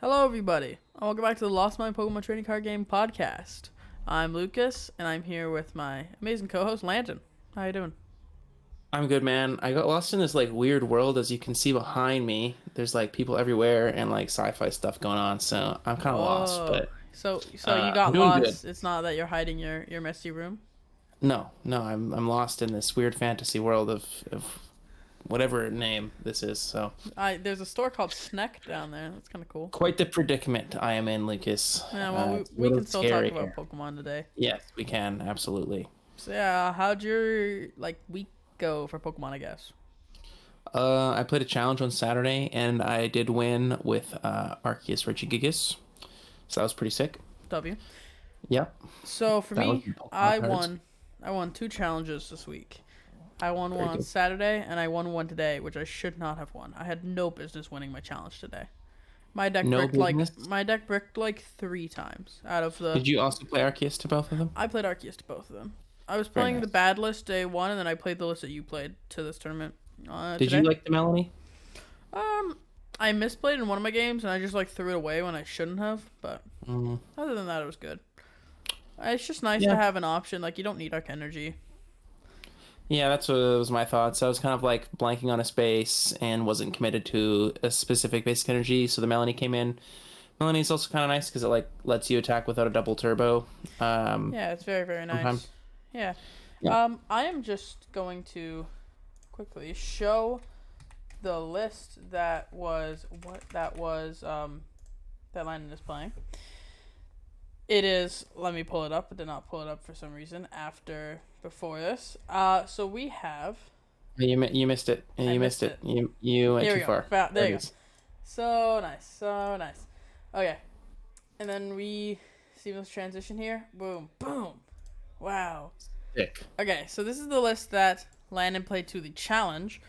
Hello, everybody. Welcome back to the Lost My Pokemon Trading Card Game podcast. I'm Lucas, and I'm here with my amazing co-host, Landen. How you doing? I'm good, man. I got lost in this like weird world. As you can see behind me, there's like people everywhere and like sci-fi stuff going on. So I'm kind of lost, Whoa. but So you I'm got doing good. lost. It's not that you're hiding your messy room? No, I'm lost in this weird fantasy world of whatever name this is. So There's a store called Sneck down there. That's kind of cool. quite the predicament I am in, Lucas. Yeah, well, It's a we little can still talk scary about here. Pokemon today. Yes, we can absolutely. So yeah, how'd your week go for Pokemon, I guess? I played a challenge on Saturday and I did win with Arceus Regigigas. So that was pretty sick. W. Yep, So for that was me, Pokemon I cards. won. I won two challenges this week. I won Very one on good. Saturday, and I won one today, which I should not have won. I had no business winning my challenge today. My deck No bricked like business. my deck bricked like three times out of the. Did you also play Arceus to both of them? I played Arceus to both of them. I was Very playing the nice. bad list day one, and then I played the list that you played to this tournament Did you today. like the Melanie? Um, I misplayed in one of my games, and I just threw it away when I shouldn't have. But Mm, other than that, it was good. It's just nice to yeah. have an option. Like, you don't need Arc Energy. Yeah, that's what was my thoughts. I was kind of like blanking on a space and wasn't committed to a specific basic energy, so the Melanie came in. Melanie's also kind of nice because it like lets you attack without a double turbo. Yeah, it's very, very Sometimes. nice. Yeah. Yeah. I am just going to quickly show the list that Landon is playing. It is, let me pull it up. I did not pull it up for some reason before this. So we have, You missed it. I You missed missed it. it. You went Here we too go. far. There There you it go. is. So nice, so nice. Okay. And then we see this transition here. Boom, boom. Wow. Sick. Okay, so this is the list that Landon played to the challenge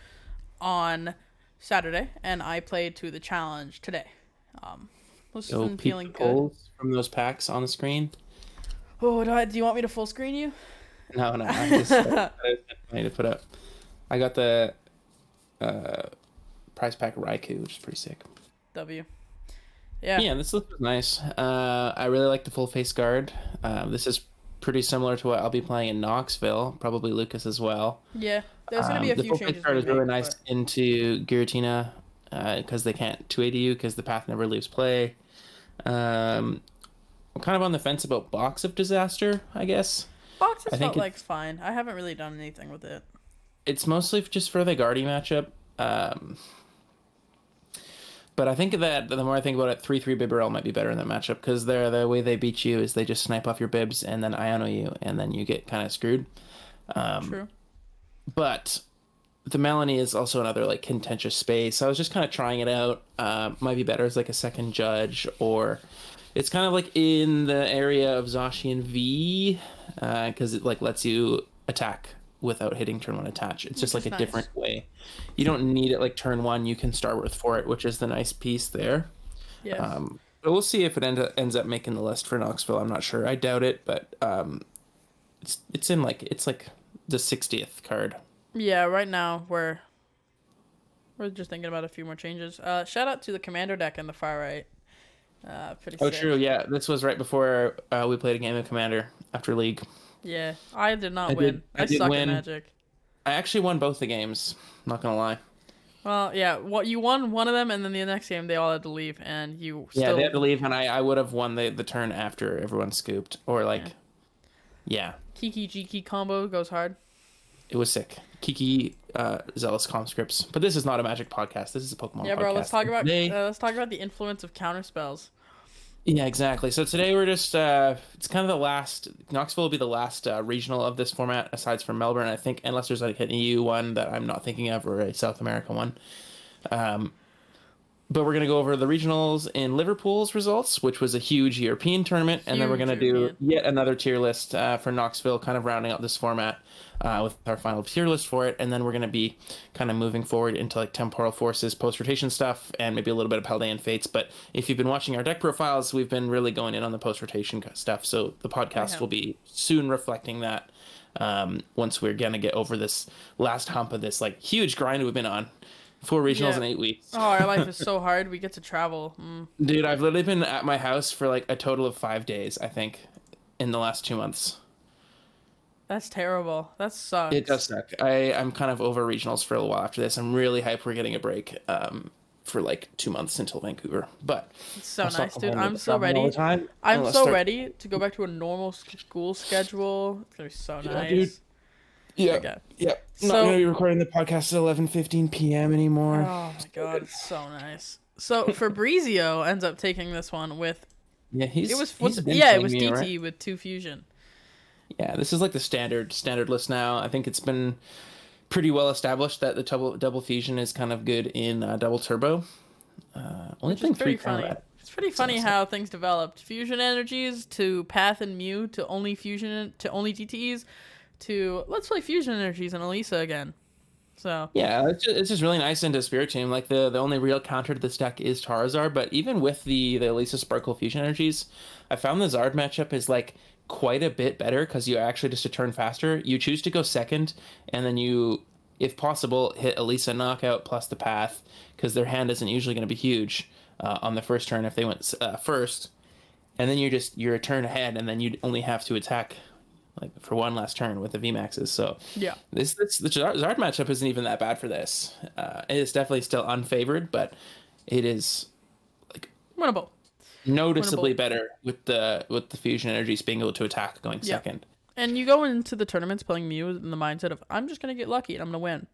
on Saturday, and I played to the challenge today. This has Go been peep feeling the good. polls from those packs on the screen. Oh, do you want me to full screen you? No, I'm just I need to put up. I got the uh prize pack Raikou, which is pretty sick. W. Yeah. Yeah, this looks nice. I really like the full face guard. This is pretty similar to what I'll be playing in Knoxville, probably Lucas as well. Yeah. There's gonna be a The few full face changes guard we is really make, nice but into Giratina because they can't 280 you because the path never leaves play. I'm kind of on the fence about Box of Disaster, I guess. boxes I felt think like fine. I haven't really done anything with it. it's mostly just for the Guardy matchup. But I think that the more I think about it, 3-3 Bibarel might be better in that matchup because the way they beat you is they just snipe off your bibs and then Iono you, and then you get kind of screwed. True. But the Melanie is also another like contentious space. I was just kind of trying it out. Might be better as like a second judge, or it's kind of like in the area of Zacian V because it like lets you attack without hitting turn one attach. It's just Which like is a nice. different way. You don't need it like turn one. You can start with for it, which is the nice piece there. Yes. But we'll see if it ends up making the list for Knoxville. I'm not sure. I doubt it, but it's like the 60th card. Yeah, right now we're just thinking about a few more changes. Shout out to the commander deck in the far right. Pretty Oh, sick. true. Yeah, this was right before we played a game of Commander after League. Yeah, I did I not did. win. I I did suck at win. Magic. I actually won both the games. Not gonna lie. Well, yeah, what you won one of them, and then the next game they all had to leave, and you Yeah, they had to still, leave, and I would have won the turn after everyone scooped, or yeah. like, yeah, Kiki Jiki combo goes hard. it was sick. Kiki, zealous conscripts, but this is not a Magic podcast. This is a Pokemon Yeah, bro. podcast. And today, Let's talk about the influence of counter spells. yeah, exactly. So today we're just it's kind of the last. Knoxville will be the last regional of this format, aside from Melbourne, I think, unless there's like an EU one that I'm not thinking of or a South America one. But we're going to go over the regionals in Liverpool's results, which was a huge European tournament. And then we're going Huge to do European. yet another tier list for Knoxville, kind of rounding out this format with our final tier list for it. And then we're going to be kind of moving forward into like temporal forces, post-rotation stuff, and maybe a little bit of Paldean fates. But if you've been watching our deck profiles, we've been really going in on the post-rotation stuff. So the podcast will be soon reflecting that once we're going to get over this last hump of this like huge grind we've been on 4 regionals Yeah. in 8 weeks. Oh, our life is so hard. We get to travel. Dude, I've literally been at my house for like a total of 5 days, I think, in the last 2 months. That's terrible. That It does sucks. suck. I'm kind of over regionals for a little while after this. I'm really hyped we're getting a break for like 2 months until Vancouver. But It's so I'll stop nice, dude. complaining I'm about so traveling all the ready. time. And I'm let's so start. ready to go back to a normal school schedule. It's gonna be so Yeah, dude. nice. Yeah. Okay. Yeah. Not So, gonna be recording the podcast at 11:15 p.m. anymore. oh my god, it's so nice. So Fabrizio ends up taking this one with Yeah, it was he's been yeah, it playing was me, right? DT with 2 fusion. Yeah, this is like the standard list now. I think it's been pretty well established that the double fusion is kind of good in double turbo. Only Which is playing pretty 3 funny. combat. It's pretty funny how things developed. Fusion energies to Path and Mew to only fusion to only DTEs to let's play fusion energies and Elisa again. So Yeah, it's just really nice into Spirit Team. Like the only real counter to this deck is Charizard, but even with the Elisa Sparkle fusion energies, I found the Zard matchup is like quite a bit better because you actually just a turn faster. You choose to go second, and then you, if possible, hit Elisa knockout plus the path because their hand isn't usually going to be huge on the first turn if they went first, and then you're a turn ahead, and then you only have to attack like for one last turn with the VMAXs. So yeah, this the Zard matchup isn't even that bad for this. It is definitely still unfavored, but it is like winnable. noticeably Winnable. better with the fusion energies being able to attack going Yeah. second. And you go into the tournaments playing Mew in the mindset of I'm just gonna get lucky and I'm gonna win.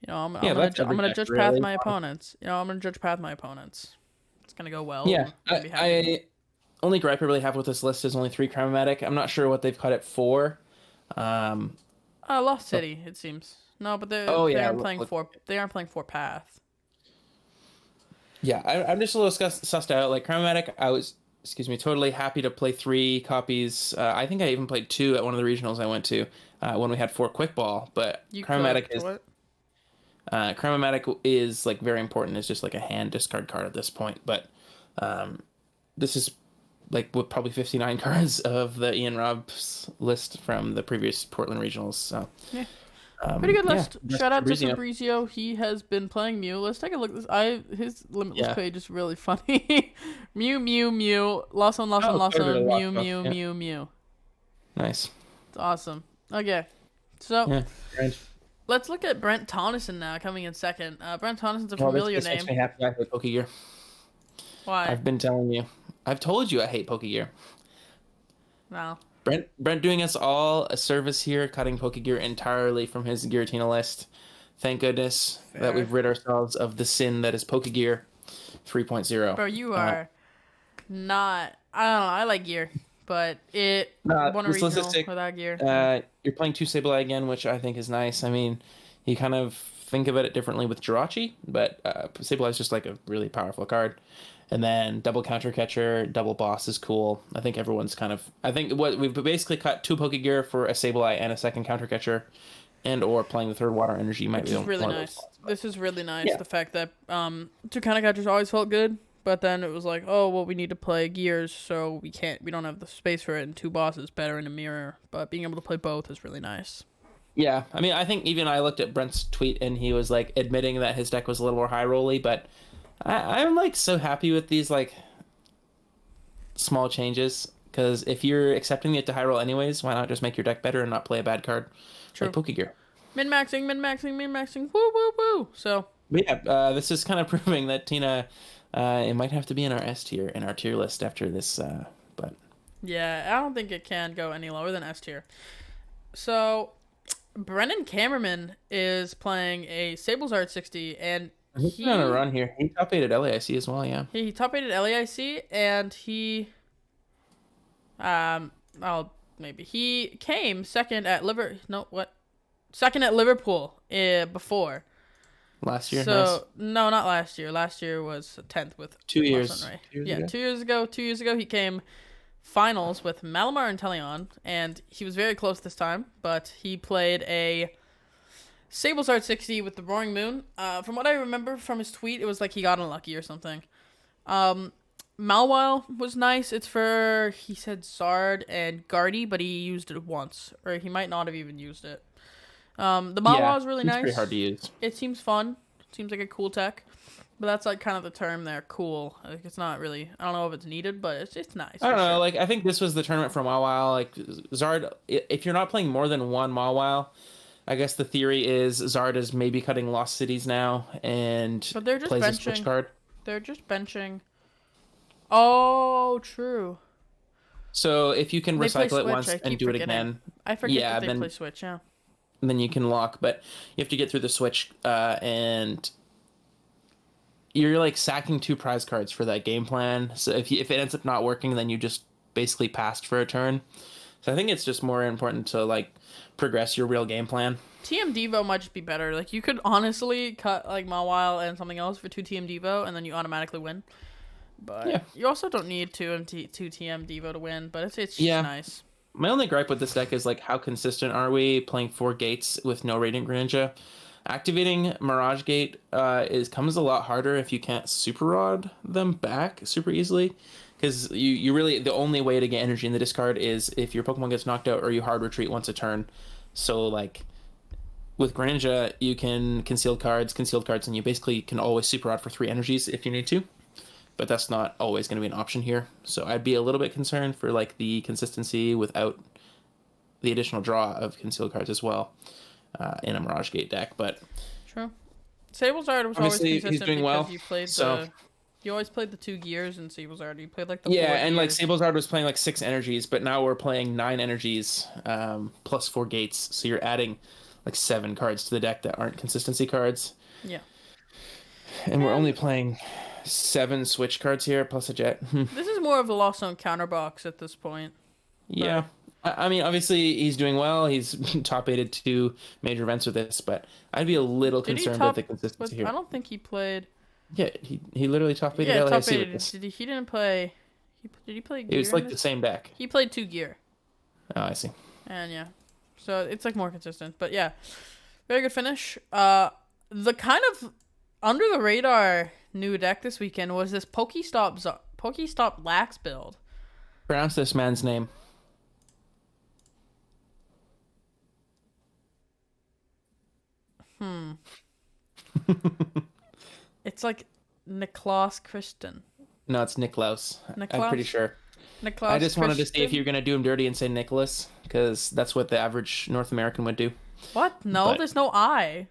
You know, Yeah, that's I'm every gonna deck, judge path really. my opponents. You know, I'm gonna judge path my opponents. It's gonna go well. Yeah, I'm gonna be happy. I only gripe I really have with this list is only 3 Chromatic. I'm not sure what they've cut it for. Um, Lost City, it seems. No, but oh they yeah, aren't playing for path. yeah. I'm just a little sussed out. Like Chromatic, I was, excuse me, totally happy to play 3 copies. I think I even played 2 at one of the regionals I went to when we had 4 quick ball. But You Chromatic could is what? Chromatic is like very important. It's just like a hand discard card at this point. But this is like with probably 59 cards of the Ian Robb's list from the previous Portland regionals. So Yeah. Pretty good yeah, list. that's Shout out to Fabrizio. Fabrizio. He has been playing Mew. Let's take a look at this. His limitless Yeah. page is really funny. Mew, Mew, Mew. Lost on, lost on, Oh, lost totally on. Mew, lost off, Mew, yeah. Mew, Mew. Nice. It's awesome. Okay. So Yeah. Right. let's look at Brent Tonneson now, coming in second. Brent Tonnesson's a Well, familiar this makes name. me happy. I hate Pokegear. Why? I've been telling you. I've told you I hate Pokegear. No. Brent doing us all a service here, cutting Pokegear entirely from his Giratina list. Thank goodness that Fair. we've rid ourselves of the sin that is Pokegear 3.0. Bro, you are not. I don't know. I like gear, but it won a this regional statistic, without gear. you're playing 2 Sableye again, which I think is nice. I mean, you kind of think of it differently with Jirachi, but Sableye is just like a really powerful card. And then double counter catcher, double boss is cool. I think everyone's kind of. I think what we've basically cut 2 Pokegear for a Sableye and a second counter catcher, and or playing the third water energy might Which be is really one of nice. those. This is really nice. Yeah. The fact that two counter catchers always felt good, but then it was like, oh well, we need to play gears, so we don't have the space for it, and 2 bosses better in a mirror. But being able to play both is really nice. Yeah, I mean, I think even I looked at Brent's tweet and he was like admitting that his deck was a little more high rolly, but I'm like so happy with these like small changes because if you're accepting it to high roll anyways, why not just make your deck better and not play a bad card True. like Pokegear? Min maxing, min maxing, min maxing. Woo woo woo. So But yeah, this is kind of proving that Tina, it might have to be in our S tier in our tier list after this. But yeah, I don't think it can go any lower than S tier. So Brennan Cameraman is playing a Sablezard 60, and he's on a run here. He top 8 at LAIC as well. Yeah. he top 8 at LAIC, and he he came second at second at Liverpool before. Last year. So Nice. no, not last year. Last year was 10th with 2 years. Lawson Ray. 2 years Yeah, ago? 2 years ago. 2 years ago he came finals with Malamar and Teleon, and he was very close this time, but he played a Sablezard 60 with the Roaring Moon. From what I remember from his tweet, it was like he got unlucky or something. Malwile was nice. It's for, he said Zard and Guardy, but he used it once, or he might not have even used it. The Malwile is really it's nice. pretty hard to use. It seems fun. Seems like a cool tech. But that's like kind of the term there, cool. Like it's not really. I don't know if it's needed, but it's nice. I don't know. Sure. Like I think this was the tournament for Mawile. Like Zard, if you're not playing more than one Mawile, I guess the theory is Zard is maybe cutting Lost Cities now and But they're just plays benching. a switch card. They're just benching. Oh, true. So if you can They play recycle it Switch, once I and keep do it forgetting. again, I forget yeah, that they then play Switch. Yeah. then you can lock. But you have to get through the Switch, and you're like sacking 2 prize cards for that game plan. So if it ends up not working, then you just basically passed for a turn. So I think it's just more important to like progress your real game plan. TM Devo might just be better. Like you could honestly cut like Mawile and something else for 2 TM Devo, and then you automatically win. But yeah, you also don't need 2 TM Devo to win. But it's just nice. My only gripe with this deck is like how consistent are we playing 4 gates with no Radiant Greninja? Activating Mirage Gate comes a lot harder if you can't Super Rod them back super easily. Because you really, the only way to get energy in the discard is if your Pokemon gets knocked out or you hard retreat once a turn. So like with Greninja, you can concealed cards, and you basically can always Super Rod for 3 energies if you need to. But that's not always going to be an option here. So I'd be a little bit concerned for like the consistency without the additional draw of concealed cards as well in a Mirage Gate deck. But true. Sablezard was always consistent he's doing because well, you played so you always played the 2 gears in Sablezard. You played like the 4 and like gears. Sablezard was playing like 6 energies, but now we're playing 9 energies plus 4 gates. So you're adding like 7 cards to the deck that aren't consistency cards. Yeah. And we're only playing 7 switch cards here plus a jet. This is more of a Lost Zone counterbox at this point. Yeah. I mean, obviously he's doing well. He's top 8 at 2 major events with this, but I'd be a little concerned with the consistency here. I don't think he played. Yeah, he literally top 8 Yeah, at top LAC 8. with this. He didn't play. Did he play gear? It was like the same deck. He played 2 gear. Oh, I see. And yeah. So it's like more consistent. But yeah. Very good finish. The kind of under the radar new deck this weekend was this Pokestop Lax build. Pronounce this man's name. It's like Niklaus Christian. No, it's Niklaus. I'm pretty sure. Niklaus I just wanted to see if Christian? you're going to do him dirty and say Nicholas, because that's what the average North American would do. What? No, there's no I.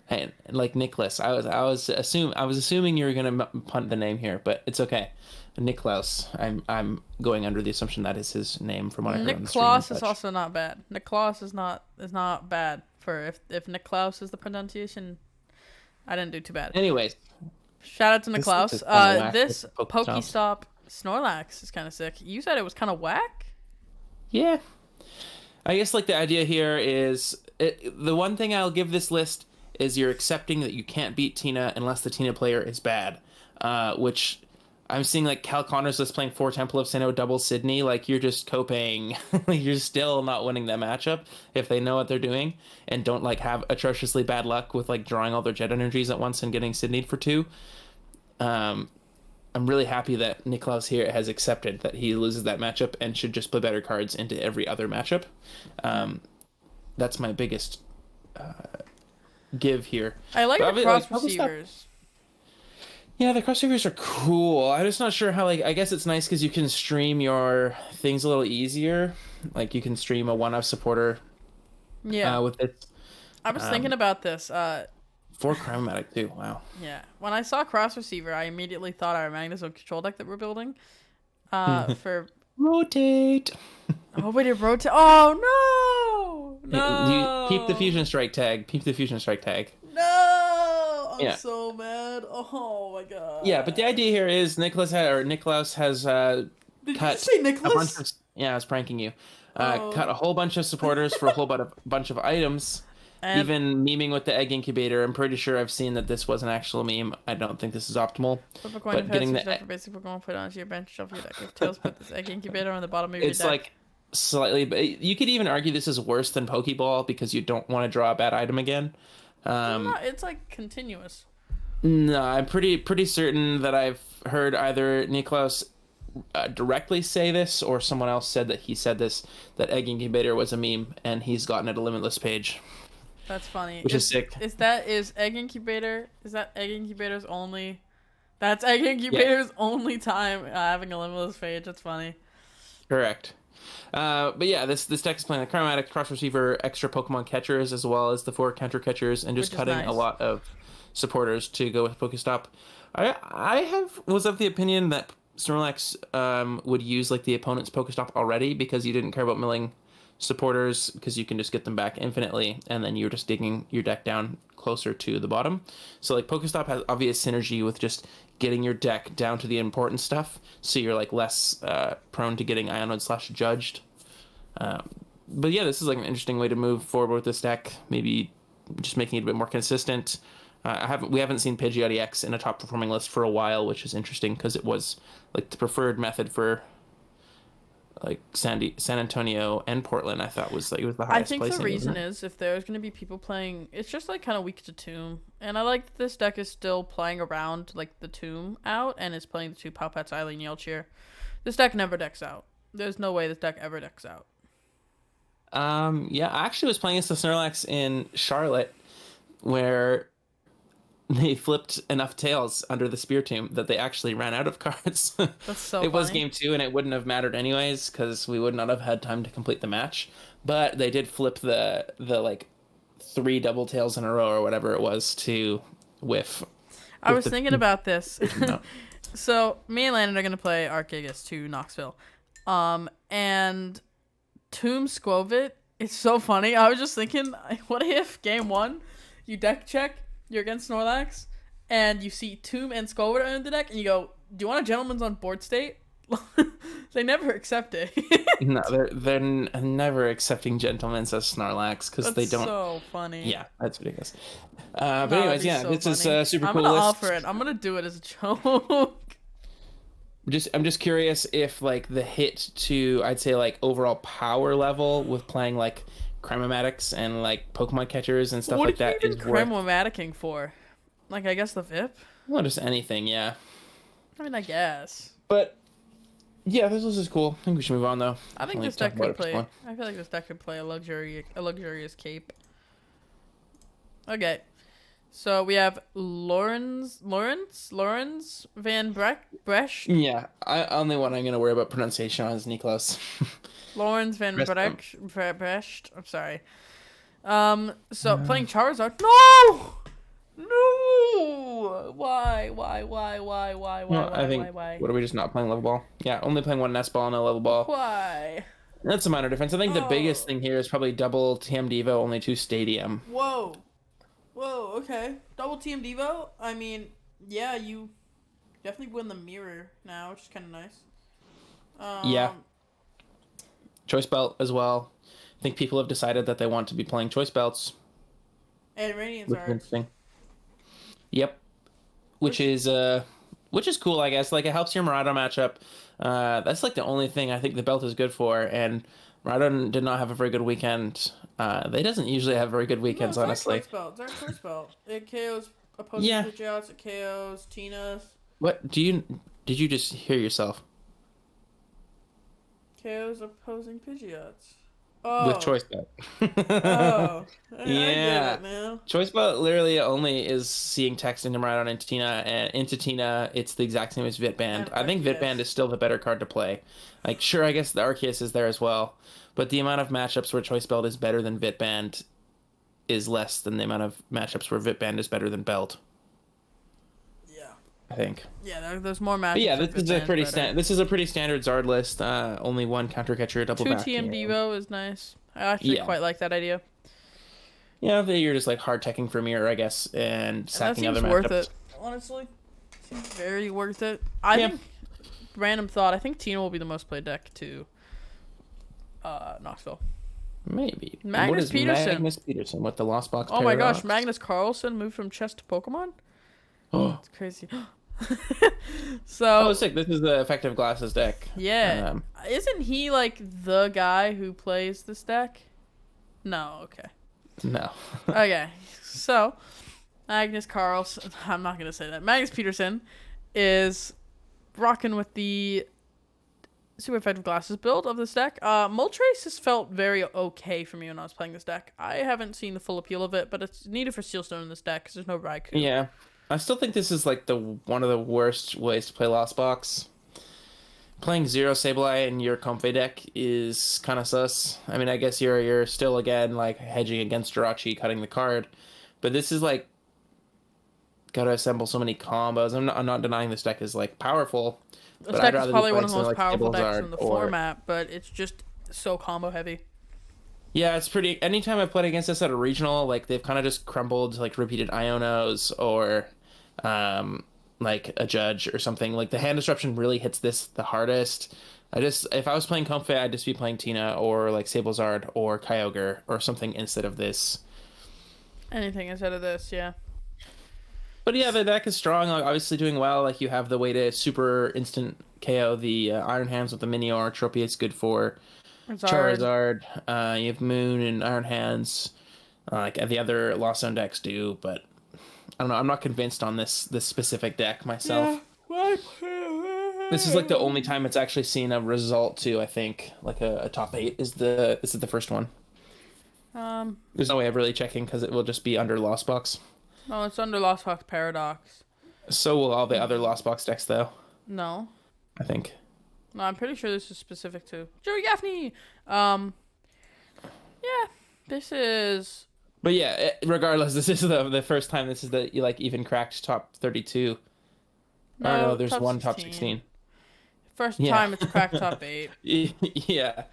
Hey, like Nicholas. I was assuming you were going to punt the name here, but it's okay. Niklaus. I'm going under the assumption that is his name from what I heard on the stream. Niklaus is also not bad. Niklaus is not bad for if Niklaus is the pronunciation. I didn't do too bad. Anyways, shout out to Niklaus. This Pokestop Snorlax is kind of sick. You said it was kind of whack? Yeah. I guess like the idea here is the one thing I'll give this list is you're accepting that you can't beat Tina unless the Tina player is bad, which I'm seeing like Cal Connors list playing 4 Temple of Sinnoh double Sydney. Like you're just coping. You're still not winning that matchup if they know what they're doing and don't like have atrociously bad luck with like drawing all their jet energies at once and getting Sydneyed for 2. I'm really happy that Niklaus here has accepted that he loses that matchup and should just play better cards into every other matchup. That's my biggest give here. I like the cross receivers. Yeah, the cross receivers are cool. I'm just not sure how, like, I guess it's nice because you can stream your things a little easier. Like, you can stream a one-off supporter with it. I was thinking about this. 4 Chromatic, too. Wow. Yeah. When I saw cross receiver, I immediately thought our Magnezone control deck that we're building. For rotate. Oh, wait, it rotate. Oh, no! No! Keep the Fusion Strike tag. No! I'm so mad. Oh, my God. Yeah, but the idea here is Niklaus has Did you say Nicholas? I was pranking you. Cut a whole bunch of supporters for a whole bunch of items. Even memeing with the egg incubator. I'm pretty sure I've seen that this was an actual meme. I don't think this is optimal. But getting the for basic Pokemon put onto your bench shelf your deck. If Tails put this egg incubator on the bottom of your deck. It's like slightly, but you could even argue this is worse than Pokeball because you don't want to draw a bad item again. It's like continuous. No, I'm pretty certain that I've heard either Niklaus directly say this or someone else said that he said this, that egg incubator was a meme and he's gotten it a Limitless page. That's funny. which is sick. Is that egg incubator? Is that egg incubator's only? That's egg Yeah, incubator's only time having a limitless phage. That's funny. correct. But yeah, this deck is playing the Chromatic, Cross Receiver, extra Pokemon catchers, as well as the 4 counter catchers, and just Which is cutting a nice. lot of supporters to go with Pokestop. Was of the opinion that Snorlax would use like the opponent's Pokestop already because you didn't care about milling supporters because you can just get them back infinitely, and then you're just digging your deck down closer to the bottom. So like Pokestop has obvious synergy with just getting your deck down to the important stuff, so you're like less prone to getting Ionoed / judged. But yeah, this is like an interesting way to move forward with this deck. Maybe just making it a bit more consistent. We haven't seen Pidgeot EX in a top performing list for a while, which is interesting because it was like the preferred method for like San Antonio and Portland. I thought was like it was the I highest think the placing, reason wasn't it? is if there's going to be people playing, it's just like kind of weak to Tomb. And I like that this deck is still playing around like the Tomb out and is playing the 2 Palpets, Eileen, Yelchir. This deck never decks out. There's no way this deck ever decks out. Yeah, I actually was playing against the Snorlax in Charlotte, where they flipped enough tails under the Spear Tomb that they actually ran out of cards. That's so It was funny. game 2, and it wouldn't have mattered anyways because we would not have had time to complete the match. But they did flip the like 3 double tails in a row or whatever it was to whiff. I with was thinking about this. No. So me and Landon are going to play Arceus to Knoxville. And Tomb Squovit, it's so funny. I was just thinking, what if game 1, you deck check, you're against Snorlax, and you see Tomb and Squovit are in the deck, and you go, do you want a gentleman's on board state? They never accept it. No, they're never accepting gentlemen's as Snorlax because they That's don't. so funny. Yeah, that's ridiculous. No, But that'd anyways, be yeah, so this is funny. a super I'm cool gonna list. offer it. I'm gonna do it as a joke. I'm just curious if like the hit to I'd say like overall power level with playing like Chromatics and like Pokemon catchers and stuff What like are you that even is worth. Chromaticking for? Like, I guess the VIP? Well, just anything, yeah. I mean, I guess. But yeah, this is cool. I think we should move on though. I think Only this talk deck about could it for so play. long. I feel like this deck could play a luxurious cape. Okay, so we have Lawrence Van Brecht, Yeah, only one I'm gonna worry about pronunciation on is Niklas. Lawrence Van Rest of them. Brecht. I'm sorry. So playing Charizard. No, no. Why? Well, I think Why? what are we just not playing level ball? Yeah, only playing one nest ball and a level ball. Why? That's a minor difference. I think the biggest Oh. thing here is probably double TM Devo, only 2 Stadium. Whoa. Okay. Double Team Devo? I mean, yeah, you definitely win the mirror now, which is kind of nice. Yeah. Choice belt as well. I think people have decided that they want to be playing choice belts. And Radiance Which is Arts. interesting. Yep. Which is cool, I guess. Like it helps your Murado matchup. That's like the only thing I think the belt is good for. And Murado did not have a very good weekend. They doesn't usually have very good weekends, No, honestly. it's our choice belt. It KOs opposing Yeah. pitchouts, it KOs Tina's, What did you just hear yourself KOs opposing Pidgeots. with choice belt? Oh. I Yeah. get it now. Choice belt literally only is seeing text into Murado and into Tina, and into Tina it's the exact same as Vitband. And I think Arceus. Vitband is still the better card to play. Like sure, I guess the Arceus is there as well, but the amount of matchups where choice belt is better than Vitband is less than the amount of matchups where Vitband is better than belt. Yeah. I think. Yeah, there's more matches. But yeah, with this is a Vitband pretty better. this is a pretty standard Zard list. Only one counter catcher, double 2 back. TM Devo is nice. I actually Yeah. quite like that idea. Yeah, you're just like hard teching for mirror, I guess, and And that sacking seems other worth matchups. it. Honestly, seems very worth it. I Yeah. think. Random thought. I think Tina will be the most played deck to Knoxville. Maybe. Magnus What is Peterson. Magnus Peterson with the Lost Box Oh my gosh, Paradox? Magnus Carlsen moved from chess to Pokemon. Oh, It's crazy. So sick. This is the Effective Glasses deck. yeah, isn't he like the guy who plays this deck? No. Okay. No. Okay. So Magnus Carlsen. I'm not gonna say that. Magnus Peterson is rocking with the super effective glasses build of this deck. Moltres has felt very okay for me when I was playing this deck. I haven't seen the full appeal of it, but it's needed for Steelstone in this deck because there's no Raikou. Yeah. I still think this is like the one of the worst ways to play Lost Box. Playing zero Sableye in your Comfey deck is kind of sus. I mean, I guess you're still again like hedging against Jirachi, cutting the card, but this is like gotta assemble so many combos. I'm not denying this deck is like powerful, This but deck I'd is rather probably be one playing of the something most like powerful decks Sablezard in the or format, but it's just so combo heavy. yeah, it's pretty. Anytime I've played against this at a regional, like they've kind of just crumbled like repeated Ionos or like a Judge or something. Like the hand disruption really hits this the hardest. If I was playing Comfey, I'd just be playing Tina or like Sablezard or Kyogre or something instead of this. Anything instead of this, yeah. But yeah, the deck is strong. Like, obviously doing well. Like you have the way to super instant KO the Iron Hands with the Minior. Tropius good for Charizard. You have Moon and Iron Hands. Like the other Lost Zone decks do, but I don't know. I'm not convinced on this specific deck myself. Yeah. This is like the only time it's actually seen a result too. I think like a top 8 is this is the first one. There's no way of really checking because it will just be under Lost Box. No, it's under Lost Fox Paradox. So will all the other Lost Box decks though. No. I think. No, I'm pretty sure this is specific to Joey Gaffney. Yeah, this is. But yeah, regardless, this is the first time this is the you like even cracked top 32. No, there's one top 16. First time it's cracked top 8. Yeah.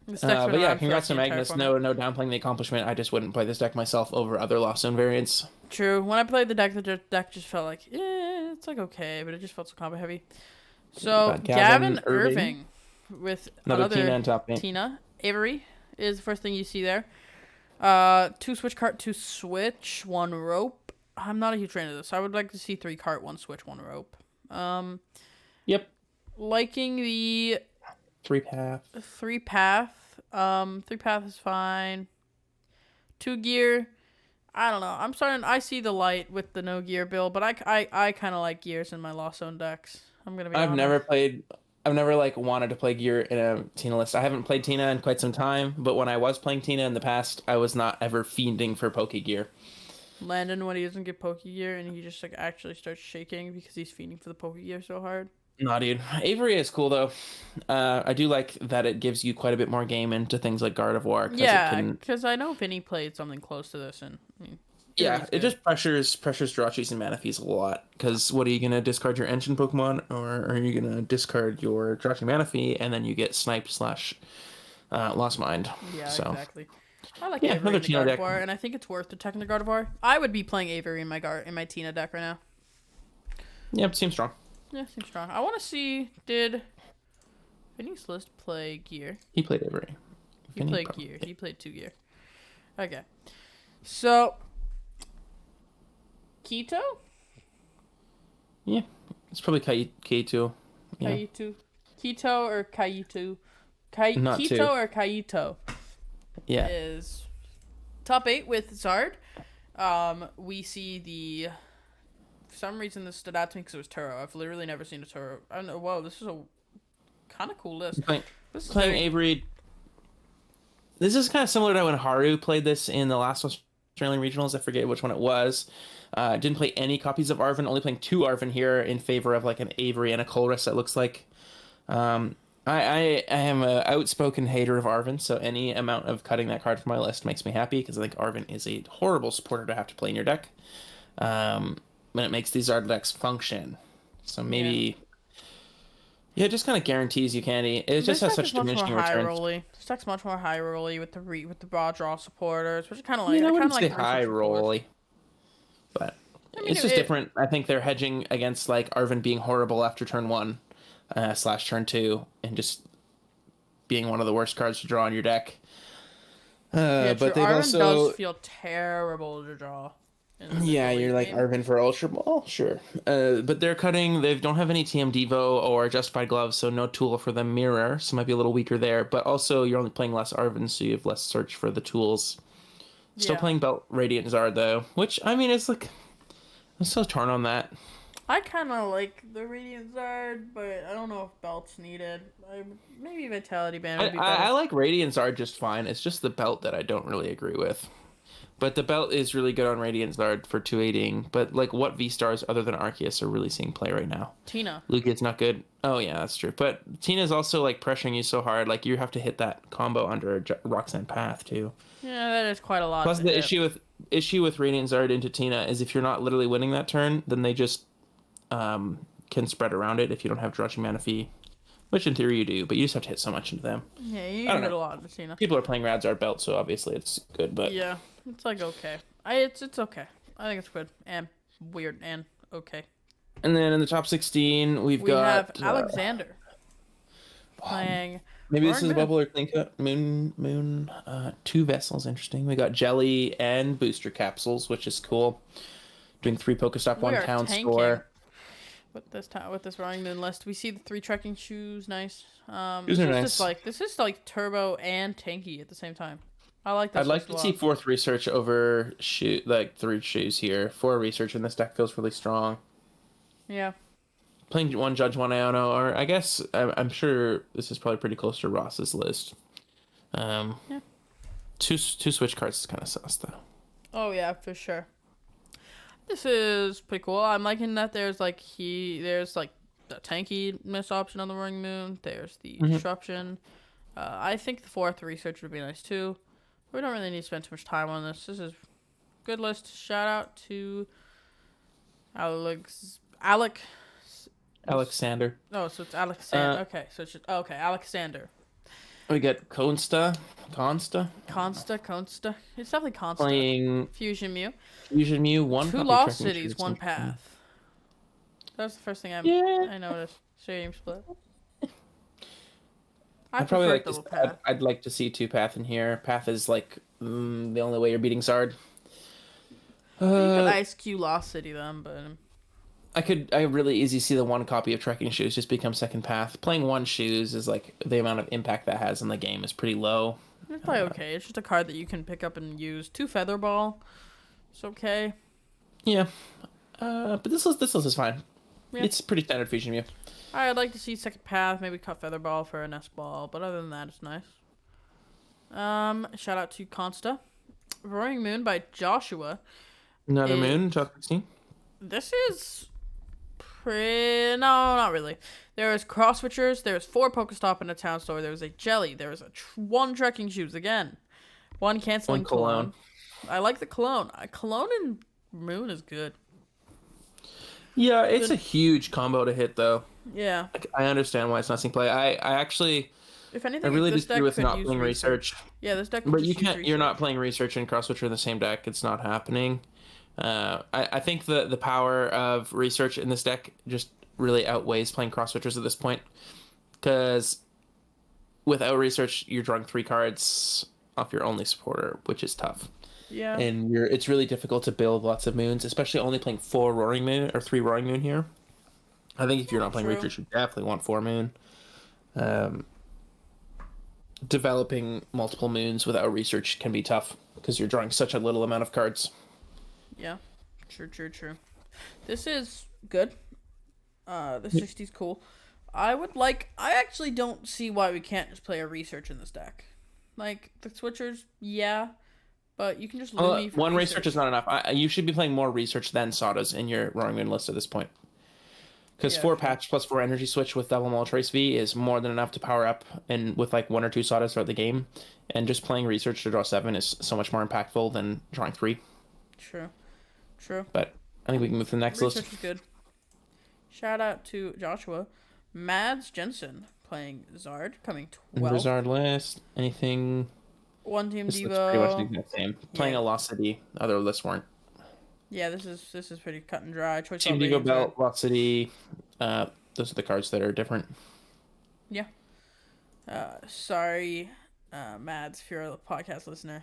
But yeah, congrats to Magnus. No downplaying the accomplishment. I just wouldn't play this deck myself over other Lost Zone variants. True. When I played the deck just felt like, it's like okay, but it just felt so combo heavy. So Gavin Irving with another Tina and top 8. Tina. Avery is the first thing you see there. 2 switch cart, 2 switch, 1 rope. I'm not a huge fan of this. I would like to see 3 cart, 1 switch, 1 rope. Yep. Liking the 3 path. 3 path. 3 path is fine. 2 gear. I don't know. I see the light with the no gear build, but I kind of like gears in my Lost Zone decks. I'm gonna be honest. I've never like wanted to play gear in a Tina list. I haven't played Tina in quite some time, but when I was playing Tina in the past, I was not ever fiending for Poke Gear. Landon, when he doesn't get Poke Gear and he just like actually starts shaking because he's fiending for the Poke Gear so hard. Nah, dude. Avery is cool though. I do like that it gives you quite a bit more game into things like Gardevoir. Yeah, because I know Vinny played something close to this, and I mean, it just pressures Jirachis and Manaphy's a lot. Because what are you gonna discard your engine Pokemon, or are you gonna discard your Jirachi Manaphy and then you get sniped / Lost Mind? Yeah, so. Exactly. I like Avery in the Gardevoir, and I think it's worth protecting the Gardevoir. I would be playing Avery in my Tina deck right now. Yep, it seems strong. Yeah, seems strong. I want to see, did Vinny's list play gear? He played Avery. He played gear. He played 2 gear. Okay. So, Keto? Yeah, it's probably Kaito. Yeah. Kaito. Keto or Kaito? Not Keto two. or Kaito? Yeah. Is top 8 with Zard. We see the... For some reason, this stood out to me because it was Turo. I've literally never seen a Turo. I don't know. Whoa, this is a kind of cool list. Playing Avery. This is kind of similar to when Haru played this in the last Australian regionals. I forget which one it was. Didn't play any copies of Arven. Only playing 2 Arven here in favor of like an Avery and a Colress. It looks like. I am an outspoken hater of Arven, so any amount of cutting that card from my list makes me happy because I think Arven is a horrible supporter to have to play in your deck. When it makes these Zard decks function. So maybe... Yeah, it just kind of guarantees you candy. It just has such diminishing returns. This deck's much more high rolly with the raw draw supporters, which is kind of like... I wouldn't say high rolly. But it's just different. I think they're hedging against like Arven being horrible after turn 1 / turn 2 and just being one of the worst cards to draw on your deck. But they've Arven also... does feel terrible to draw. Yeah, you're like Arven for Ultra Ball, sure. But they're cutting. They don't have any TM Devo or Justified Gloves, so no tool for the Mirror, so might be a little weaker there. But also, you're only playing less Arven, so you have less search for the tools. Still playing Belt Radiant Zard though, which I mean, it's like I'm so torn on that. I kind of like the Radiant Zard, but I don't know if belt's needed. Maybe Vitality Band I, would be I, better. I like Radiant Zard just fine. It's just the belt that I don't really agree with. But the belt is really good on Radiant Zard for 280ing. But like, what V stars other than Arceus are really seeing play right now? Tina. Luca's not good. Oh yeah, that's true. But Tina's also like pressuring you so hard. Like you have to hit that combo under a Roxanne path too. Yeah, that is quite a lot Plus to the hit. issue with Radiant Zard into Tina is if you're not literally winning that turn, then they just can spread around it if you don't have Drudging Manaphy, which in theory you do, but you just have to hit so much into them. Yeah, you I don't hit know. a lot into Tina. People are playing Radzard belt, so obviously it's good, but Yeah, it's like okay. It's okay. I think it's good and weird and okay. and then in the top 16 we've We have got Alexander playing maybe this Roaring is a Moon. bubble or clean cut. Moon, two vessels, interesting. We got jelly and booster capsules, which is cool. Doing 3 Pokestop, We 1 are town tanking store. with this Roaring Moon list. We see the 3 trekking shoes, nice. Shoes are nice. This is like turbo and tanky at the same time. I like this I'd like list a to lot. see 4th research over like 3 shoes here. 4 research in this deck feels really strong. Yeah. Playing 1 Judge, 1 Iono, or I guess I'm sure this is probably pretty close to Ross's list. Yeah. Two switch cards is kind of sus though. Oh yeah, for sure. This is pretty cool. I'm liking that there's like the tanky miss option on the Roaring Moon. There's the disruption. I think the 4th research would be nice too. We don't really need to spend too much time on this. This is good list. Shout out to Alexander. Oh, so it's Alexander. Okay, so it's just Alexander. We got Consta. Consta. It's definitely Consta. Playing Fusion Mew. Fusion Mew, 1 2 copy lost tracking cities, shoes. 1 path. That was the first thing Yeah. I noticed. Stadium split. I'd probably like double to. path. I'd like to see 2 path in here. Path is like the only way you're beating Zard. You could Ice Q Lost City them, but I really easy see the 1 copy of trekking shoes just become second path. Playing 1 shoes is like the amount of impact that has in the game is pretty low. it's probably okay. It's just a card that you can pick up and use. 2 Feather Ball. It's okay. Yeah, but this list is fine. Yeah. It's pretty standard Fusion Mew. I'd like to see second path, maybe cut Feather Ball for a nest ball, but other than that, it's nice. Shout out to Consta. Roaring Moon by Joshua. Another moon, top 16. This is no, not really. There's cross switchers. There's 4 Pokestop in a town store. There's a jelly. There's 1 trekking shoes again. 1 canceling 1 cologne. I like the cologne. Cologne and Moon is good. Yeah, it's a huge combo to hit though. Yeah. Like, I understand why it's not seeing play. I actually If anything, I really this disagree deck with could not use playing research. Yeah, this deck. Could But just you use can't. You're research. not playing research and cross switcher in the same deck. It's not happening. I think the power of research in this deck just really outweighs playing cross switchers at this point. Because without research, you're drawing 3 cards off your only supporter, which is tough. Yeah. And it's really difficult to build lots of moons, especially only playing 4 Roaring Moon or 3 Roaring Moon here. I think if you're not playing True. research, you definitely want 4 Moon. Developing multiple moons without research can be tough because you're drawing such a little amount of cards. Yeah. True. This is good. The 60's cool. I actually don't see why we can't just play a research in this deck. Like, the switchers, yeah. But you can just Lumi for 1 research is not enough. You should be playing more research than Sadas in your Roaring Moon list at this point. Because 4 patch plus 4 energy switch with Double Maul Trace V is more than enough to power up and with like 1 or 2 Sadas throughout the game. And just playing research to draw 7 is so much more impactful than drawing 3. True. But I think we can move to the next Research list. is good. Shout out to Joshua. Mads Jensen playing Zard, coming 12. Zard list. Anything? 1 Team This looks pretty much the Devo. exact same. Playing a Lost City. Other lists weren't. Yeah, this is pretty cut and dry. Choice Team Belt, Devo Belt, Lost City. Those are the cards that are different. Yeah. Sorry, Mads, if you're a podcast listener.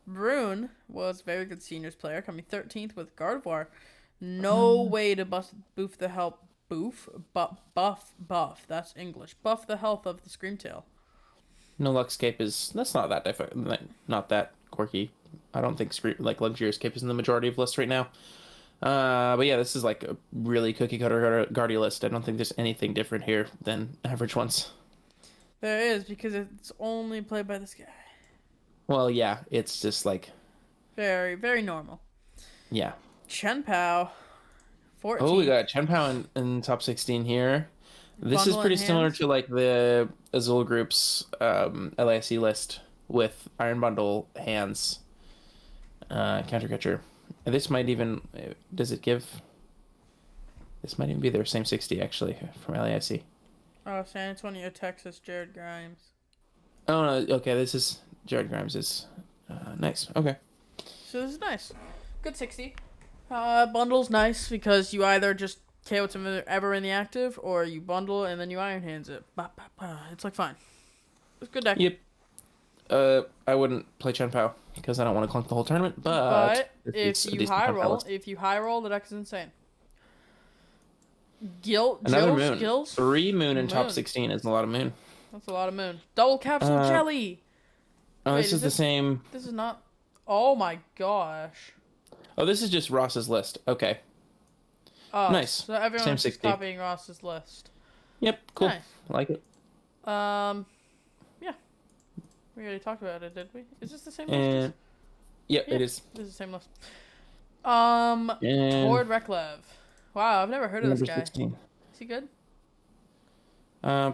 Brune was a very good seniors player, coming 13th with Gardevoir. No way to buff the health. Buff. That's English. Buff the health of the Screamtail. No Luxcape that's not that different, not that quirky. I don't think Luxury Escape is in the majority of lists right now. But yeah, this is like a really cookie cutter Guardia list. I don't think there's anything different here than average ones. There is, because it's only played by this guy. Well, yeah, it's just like, Very, very normal. yeah. Chen Pao, Oh, we 14. got Chen Pao in top 16 here. This is Bundle in pretty similar hands. to like the Azul Group's LASC list with Iron Bundle hands, counter catcher. And this might even, does it give, this might even be their same 60 actually from LASC. Oh, San Antonio, Texas, Jared Grimes. Oh, no, okay, this is, Jared Grimes is nice. Okay. So this is nice. Good 60. Bundle's nice because you either just KO what's ever in the active, or you bundle and then you Iron Hands it. Bah, bah, bah. It's like fine. It's a good deck. Yep. I wouldn't play Chen Pao because I don't want to clunk the whole tournament, But this is a if you decent high Chen Pao roll, list. the deck is insane. Another Jill moon. skills. 3 moon in top Moon. 16 is a lot of moon. That's a lot of moon. Double capsule jelly. Oh, Wait, this is the same. This is not. Oh my gosh. Oh, this is just Ross's list. Okay. Oh, Nice. So everyone's Same just 60. copying Ross's list. Yep, cool. Nice. I like it. Yeah. We already talked about it, did we? Is this the same And list? yep, Yeah, it is. This is the same list. And Tord Reklev. Wow, I've never heard of this number guy. 16. Is he good?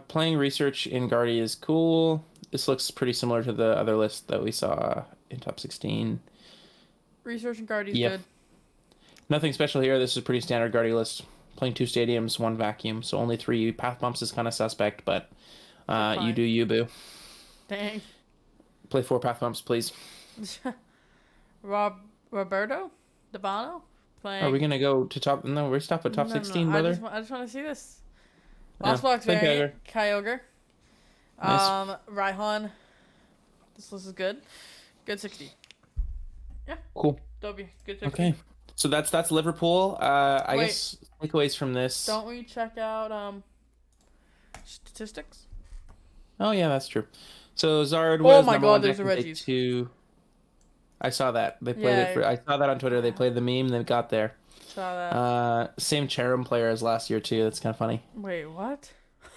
Playing research in Guardy is cool. This looks pretty similar to the other list that we saw in top 16. Research and Guardy's Yep. good. Nothing special here. This is a pretty standard Guardy list. Playing 2 stadiums, 1 vacuum, so only 3 path bumps is kind of suspect, but you do you, boo. Dang. Play 4 path bumps, please. Roberto Dabano playing. Are we gonna go to top? No, we're stop at top 16, brother. I just want to see this. Yeah, Last box play variant. Kyogre. Nice. Raihan. This list is good. Good 60. Yeah. Cool. W. Good 60. Okay. So that's Liverpool. I Wait. guess takeaways from this. Don't we check out statistics? Oh yeah, that's true. So Zard Oh was my number God, 1 there's deck a in day Reggie's. 2. I saw that. They played Yeah. it for I saw that on Twitter. They played the meme, they got there. Saw that. Same Cherim player as last year too. That's kind of funny. Wait, what?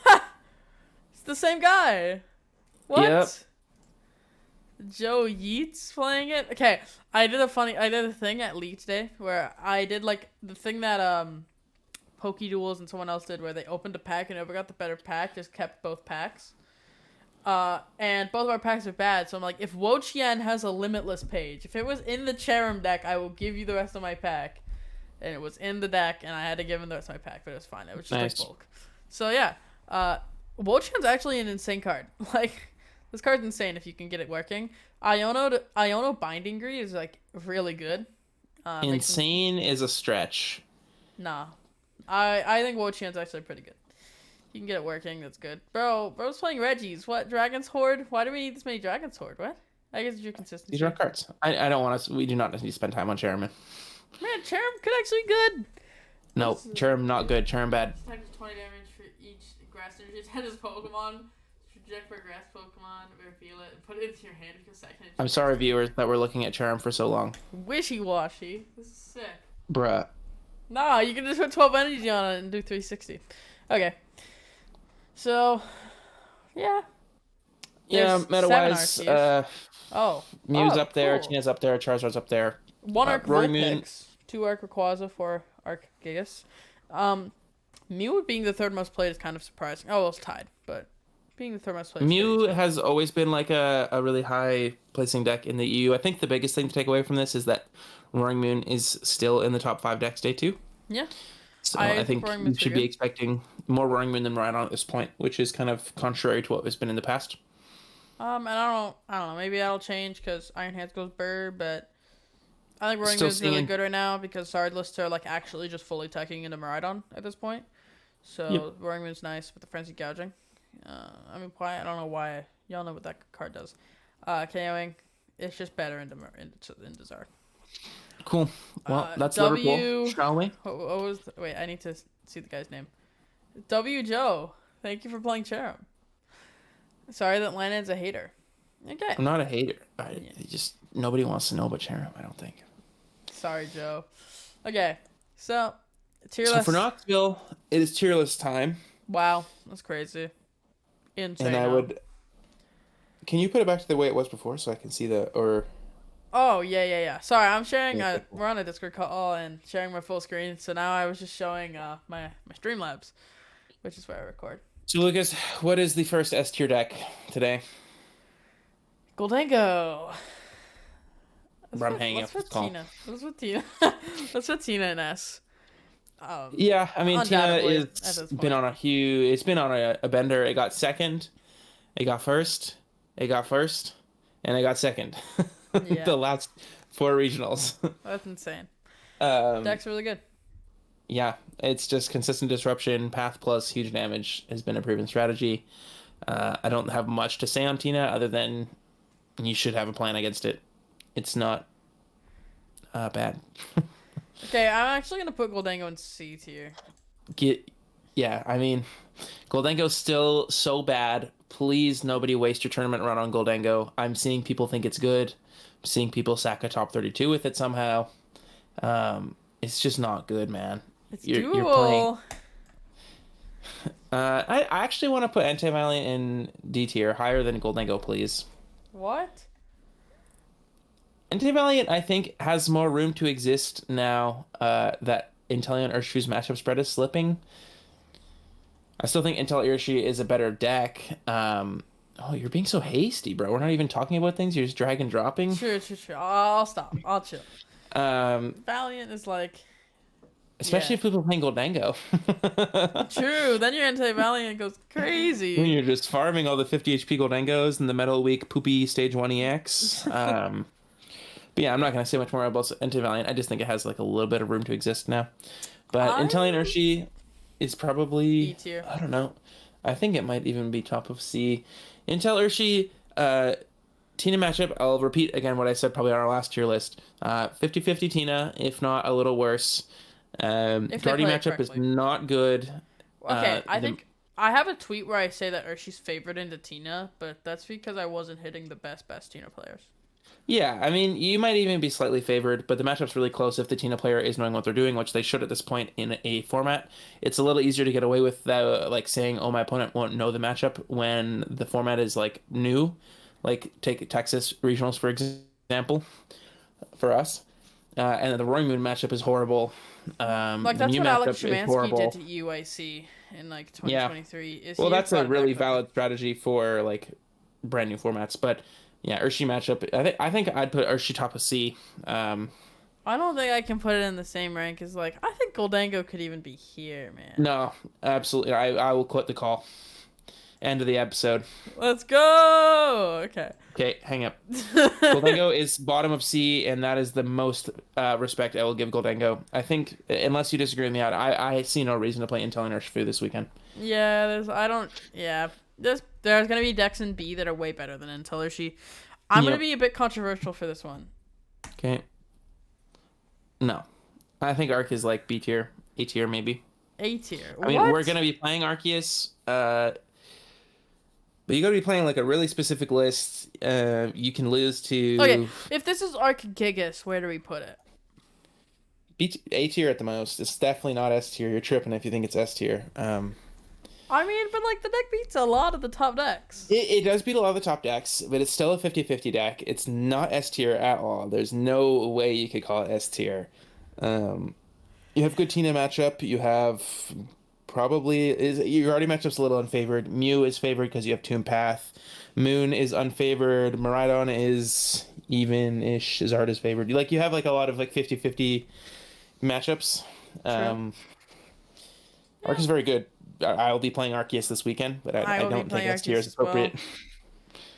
It's the same guy. What? Yep. Joe Yeats playing it? Okay, I did a thing at League today where I did like the thing that Pokeduels and someone else did where they opened a pack and whoever got the better pack just kept both packs. And both of our packs are bad, so I'm like, if Wo-Chien has a limitless page, if it was in the Cherim deck, I will give you the rest of my pack. And it was in the deck, and I had to give him the rest of my pack, but it was fine. It was just Nice. like bulk. So yeah, Wo-Chien's actually an insane card. Like, this card's insane if you can get it working. Iono Binding Greed is like really good. Makes him- Insane is a stretch. Nah, I think Wo-Chien's actually pretty good. You can get it working. That's good, Bro's playing Reggie's. What, Dragon's Horde? Why do we need this many Dragon's Horde? What? I guess it's your consistency. These are cards. I don't want to. We do not need to spend time on Cherim. Man, Cherim could actually be good. No, Cherim not good. Cherim bad. Attacks 20 damage for each grass energy attaches Pokemon. Project for grass Pokemon, reveal it, and put it into your hand for a second. I'm sorry, viewers, that we're looking at Cherim for so long. Wishy-washy. This is sick. Bruh. Nah, you can just put 12 energy on it and do 360. Okay. So, yeah. Yeah, There's meta-wise, 7 Arceus. Mew's up there, cool. Tina's up there, Charizard's up there. 1 Arc Roaring Moon. Vulpix, 2 Arc Rayquaza, 4 Arc Gigas. Mew being the third most played is kind of surprising. Oh, well, it's tied, but being the third most played. Mew has always been like a really high placing deck in the EU. I think the biggest thing to take away from this is that Roaring Moon is still in the top 5 decks day 2. Yeah. So I think Roaring you Moon's should pretty be good. expecting more Roaring Moon than Rhydon at this point, which is kind of contrary to what has been in the past. And I don't know. Maybe that'll change because Iron Hands goes burr, but I think Roaring Still Moon's really seeing- good right now because Zard lists are like actually just fully teching into Miraidon at this point. So Yep. Roaring Moon's nice with the Frenzy Gouging. I mean, why? I don't know why. Y'all know what that card does. KOing. It's just better into Zard. Cool. Well, that's W- Liverpool, shall we? What was wait, I need to see the guy's name. W. Joe. Thank you for playing Cherim. Sorry that Landon's a hater. Okay. I'm not a hater. Nobody wants to know about Cherim, I don't think. Sorry, Joe. Okay. So, tier So for list. Knoxville, it is Tierlist time, Wow, that's crazy. and Insane. I would. Can you put it back to the way it was before so I can see the or? Oh, yeah. Sorry, I'm sharing Yeah, okay, cool. we're on a Discord call and sharing my full screen. So now I was just showing my Streamlabs, which is where I record. So Lucas, what is the first S tier deck today? Goldango. Where I'm hanging Let's up this put call. Tina. Let's put Tina. Let's put Tina in S. Yeah, I mean Tina Undoubtedly at is this been point. on a huge. It's been on a bender. It got second. It got first. It got first, and it got second. Yeah, The last four regionals. that's insane. Um, Deck's really good. yeah, it's just consistent disruption. Path plus huge damage has been a proven strategy. I don't have much to say on Tina other than you should have a plan against it. It's not bad. Okay, I'm actually gonna put Goldango in C tier. Get, yeah, I mean, Goldango's still so bad. Please, nobody waste your tournament run on Goldango. I'm seeing people think it's good. I'm seeing people sack a top 32 with it somehow. It's just not good, man. It's You're playing. doable. I actually want to put Anti-Valiant in D tier, higher than Goldango, please. What? Anti-Valiant, I think, has more room to exist now that Inteleon Urshifu's matchup spread is slipping. I still think Intel Irishi is a better deck. Oh, you're being so hasty, bro. We're not even talking about things. You're just drag and dropping. Sure. I'll stop. I'll chill. Um, Valiant is like, especially yeah. if people are playing Goldango. True. Then your anti-Valiant goes When crazy. you're just farming all the 50 HP Goldangos and the Metal Weak poopy stage 1 EX. But yeah, I'm not going to say much more about Anti-Valiant. I just think it has like a little bit of room to exist now. But Inteleon Urshi is probably B tier. I don't know. I think it might even be top of C. Intel Urshi, Tina matchup. I'll repeat again what I said probably on our last tier list. 50-50 Tina, if not a little worse. If they Guardy play it matchup is correctly. not good. Okay, I The- think I have a tweet where I say that Urshi's favored into Tina, but that's because I wasn't hitting the best Tina players. Yeah, I mean, you might even be slightly favored, but the matchup's really close if the Tina player is knowing what they're doing, which they should at this point in a format. It's a little easier to get away with like saying, "Oh, my opponent won't know the matchup" when the format is like new. Like take Texas regionals for example, for us, and the Roaring Moon matchup is horrible. Like The that's Mew what Alex matchup is Szymanski did horrible. to UIC in like Yeah, 2023. Is well, he that's a brought it back really though? valid strategy for like brand new formats, but. Yeah, Urshi matchup. I think I'd put Urshi top of C. I don't think I can put it in the same rank as like I think Goldango could even be here, man. No, absolutely. I will quit the call. End of the episode. Let's go. Okay. Okay, hang up. Goldango is bottom of C, and that is the most respect I will give Goldango. I think, unless you disagree with me, I see no reason to play Intel and Urshifu this weekend. Yeah, there's gonna be decks in B that are way better than Intel Urshi. I'm gonna Yep. be a bit controversial for this one. Okay. No. I think Arc is like B tier, A tier maybe. A tier. I mean, What? we're gonna be playing Arceus, but you gotta be playing like a really specific list. You can lose to Okay, if this is Arc Gigas, where do we put it? A tier at the most. It's definitely not S tier. You're tripping if you think it's S tier. I mean, but like the deck beats a lot of the top decks. It does beat a lot of the top decks, but it's still a 50-50 deck. It's not S tier at all. There's no way you could call it S tier. You have good Tina matchup. You have your already matchup's a little unfavored. Mew is favored because you have Tomb Path. Moon is unfavored. Miraidon is even-ish. Zard is favored. You have like a lot of like 50-50 matchups. Arc is very good. I'll be playing Arceus this weekend, but I will be don't think playing S tier is Arceus as well. appropriate.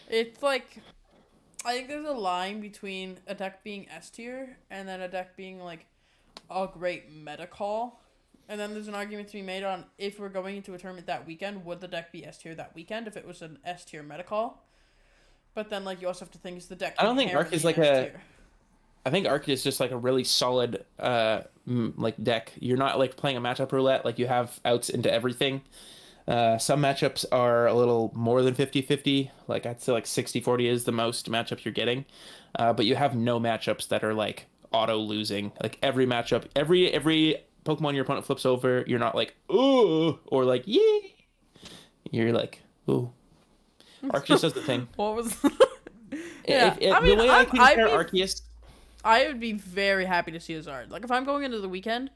It's like I think there's a line between a deck being S tier and then a deck being like a great meta call. And then there's an argument to be made on if we're going into a tournament that weekend, would the deck be S tier that weekend if it was an S tier meta call? But then like you also have to think is the deck. I don't think Arc is like S-tier? I think Arc is just like a really solid like deck. You're not like playing a matchup roulette, like you have outs into everything. Some matchups are a little more than 50-50. Like I'd say like 60-40 is the most matchups you're getting. But you have no matchups that are like auto losing. Like every matchup, every Pokemon your opponent flips over, you're not like, ooh, or like, yee. You're like, ooh. Arceus does the thing. What was? If, Yeah, I the mean, way I compare Arceus, I would be very happy to see a Zard. Like if I'm going into the weekend,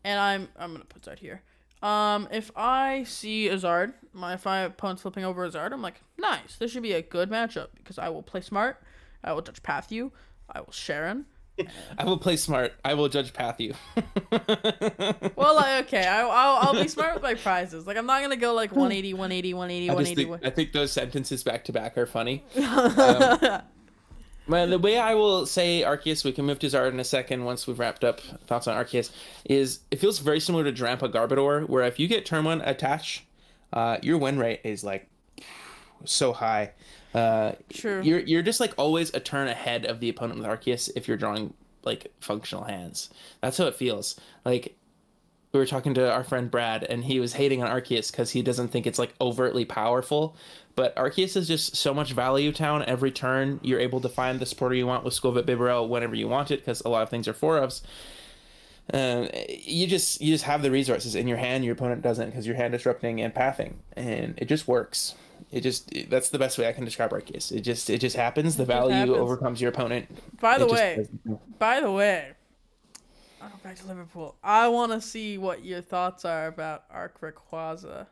and I'm gonna put Zard here. If I see a Zard, if my opponent's flipping over a Zard, I'm like, nice. This should be a good matchup because I will play smart. I will judge path you. I will Sharon. I will play smart. I will judge path you. Well, like, okay, I'll be smart with my prizes. Like I'm not gonna go like 180, 180, 180, 180. I think those sentences back to back are funny. But the way I will say Arceus, we can move to Zard in a second once we've wrapped up thoughts on Arceus, is it feels very similar to Drampa Garbodor, where if you get turn 1 attach, your win rate is like so high. True. You're just like always a turn ahead of the opponent with Arceus if you're drawing like functional hands. That's how it feels. Like we were talking to our friend Brad, and he was hating on Arceus because he doesn't think it's like overtly powerful. But Arceus is just so much value town every turn. You're able to find the supporter you want with Scovet Bibarel whenever you want it, because a lot of things are 4-ofs. You just have the resources in your hand. Your opponent doesn't, because your hand disrupting and pathing, and it just works. That's the best way I can describe Arceus. It just happens. The value overcomes your opponent. By the way, I'll go back to Liverpool. I want to see what your thoughts are about Arc Rayquaza.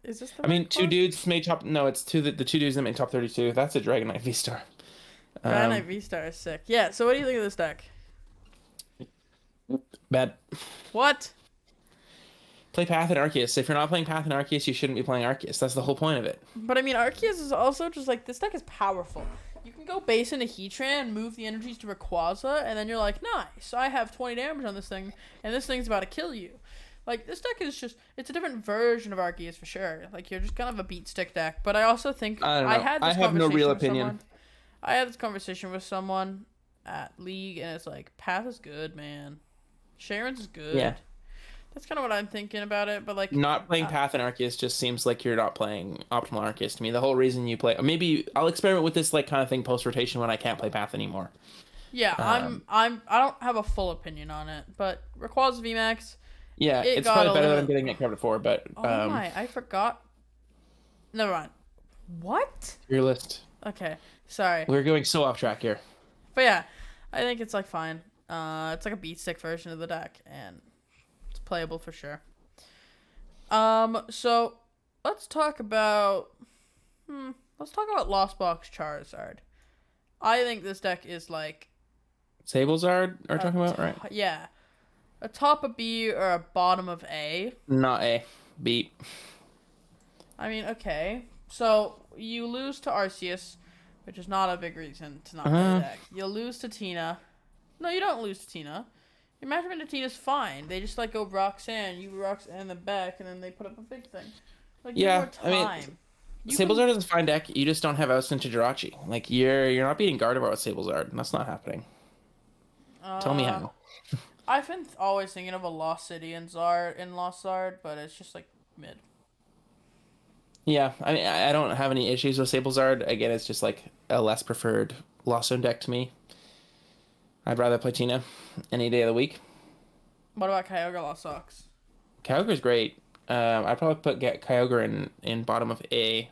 Is this the I mean, two dudes made top. No, it's the two dudes that made top 32. That's a Dragonite V-Star. Dragonite V-Star is sick. Yeah. So what do you think of this deck? Bad. What? Play Path and Arceus. If you're not playing Path and Arceus, you shouldn't be playing Arceus. That's the whole point of it. But I mean, Arceus is also just like, this deck is powerful. You can go base into Heatran, move the energies to Rayquaza, and then you're like, nice, I have 20 damage on this thing, and this thing's about to kill you. Like, this deck is just, it's a different version of Arceus for sure. Like, you're just kind of a beat stick deck. But I also think, I have no real opinion. I had this conversation with someone at League, and it's like, Path is good, man. Sharon's is good. Yeah. That's kind of what I'm thinking about it, but like... Not playing Path and Arceus just seems like you're not playing optimal Arceus to me. The whole reason you play... Maybe I'll experiment with this like kind of thing post-rotation when I can't play Path anymore. Yeah, I don't have a full opinion on it, but Rayquaza VMAX... Yeah, it's probably better than I'm getting it covered for, but... Oh my, I forgot... Never mind. What? Tierlist. Okay, sorry. We're going so off track here. But yeah, I think it's like fine. It's like a beat stick version of the deck, and... playable for sure. So let's talk about Lost Box Charizard. I think this deck is like Sablezard are talking about, right? Yeah. A top of B or a bottom of A. Not A. B. I mean, okay. So you lose to Arceus, which is not a big reason to not play the deck. You lose to Tina. No, you don't lose to Tina. Your matchup into Tina's fine. They just like go Roxanne, you Roxanne in the back, and then they put up a big thing. Like, yeah, more time. Sablezard is a fine deck. You just don't have Oustin to Jirachi. Like you're not beating Gardevoir with Sablezard. That's not happening. Tell me how. I've been always thinking of a Lost City in Lost Zard, but it's just like mid. Yeah, I mean, I don't have any issues with Sablezard. Again, it's just like a less preferred Lost Zone deck to me. I'd rather play Tina any day of the week. What about Kyogre Lost Socks? Kyogre's great. I'd probably put Kyogre in bottom of A.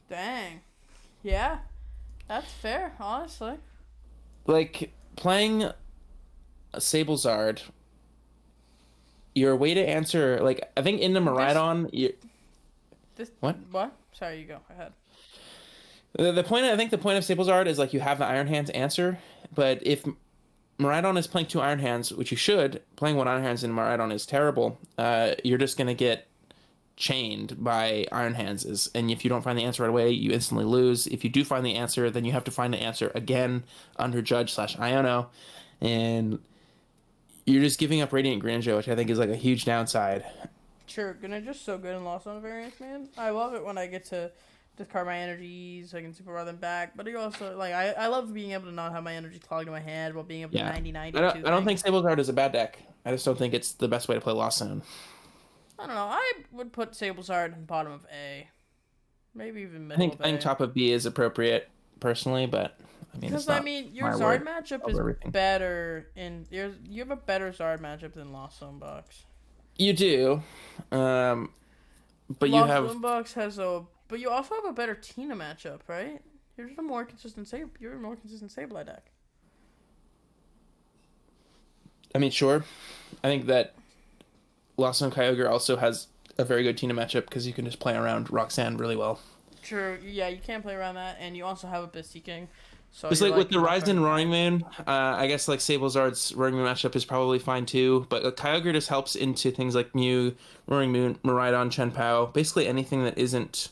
Dang. Yeah, that's fair, honestly. Like, playing a Sablezard, your way to answer, like, I think into Miraidon... What? Sorry, you go ahead. The point of Sablezard is like you have the Iron Hands answer, but if Miraidon is playing 2 Iron Hands, which you should, playing 1 Iron Hands in Miraidon is terrible. You're just gonna get chained by Iron Hands, and if you don't find the answer right away, you instantly lose. If you do find the answer, then you have to find the answer again under Judge/Iono, and you're just giving up Radiant Grandeur, which I think is like a huge downside. Sure, Greninja's so good in Lost Zone variants, man. I love it when I get to discard my energies so I can super run them back, but you also like I love being able to not have my energy clogged in my head while being able to 90-90. I don't think Sablezard is a bad deck. I just don't think it's the best way to play Lost Zone. I don't know. I would put Sablezard in bottom of A, maybe even middle. I think top of B is appropriate personally, but I mean, Because it's not your my Zard word matchup of is everything. better you have a better Zard matchup than Lost Zone Box. You do, but you Lost have Zone Box has but you also have a better Tina matchup, right? You're just a more consistent Sableye deck. I mean, sure. I think that Lost on Kyogre also has a very good Tina matchup because you can just play around Roxanne really well. True. Yeah, you can't play around that, and you also have a Misty King, so Just you're like with the not Rise going and to Roaring die. Moon, I guess like Sablezard's Roaring Moon matchup is probably fine too. But Kyogre just helps into things like Mew, Roaring Moon, Miraidon, Chien-Pao. Basically anything that isn't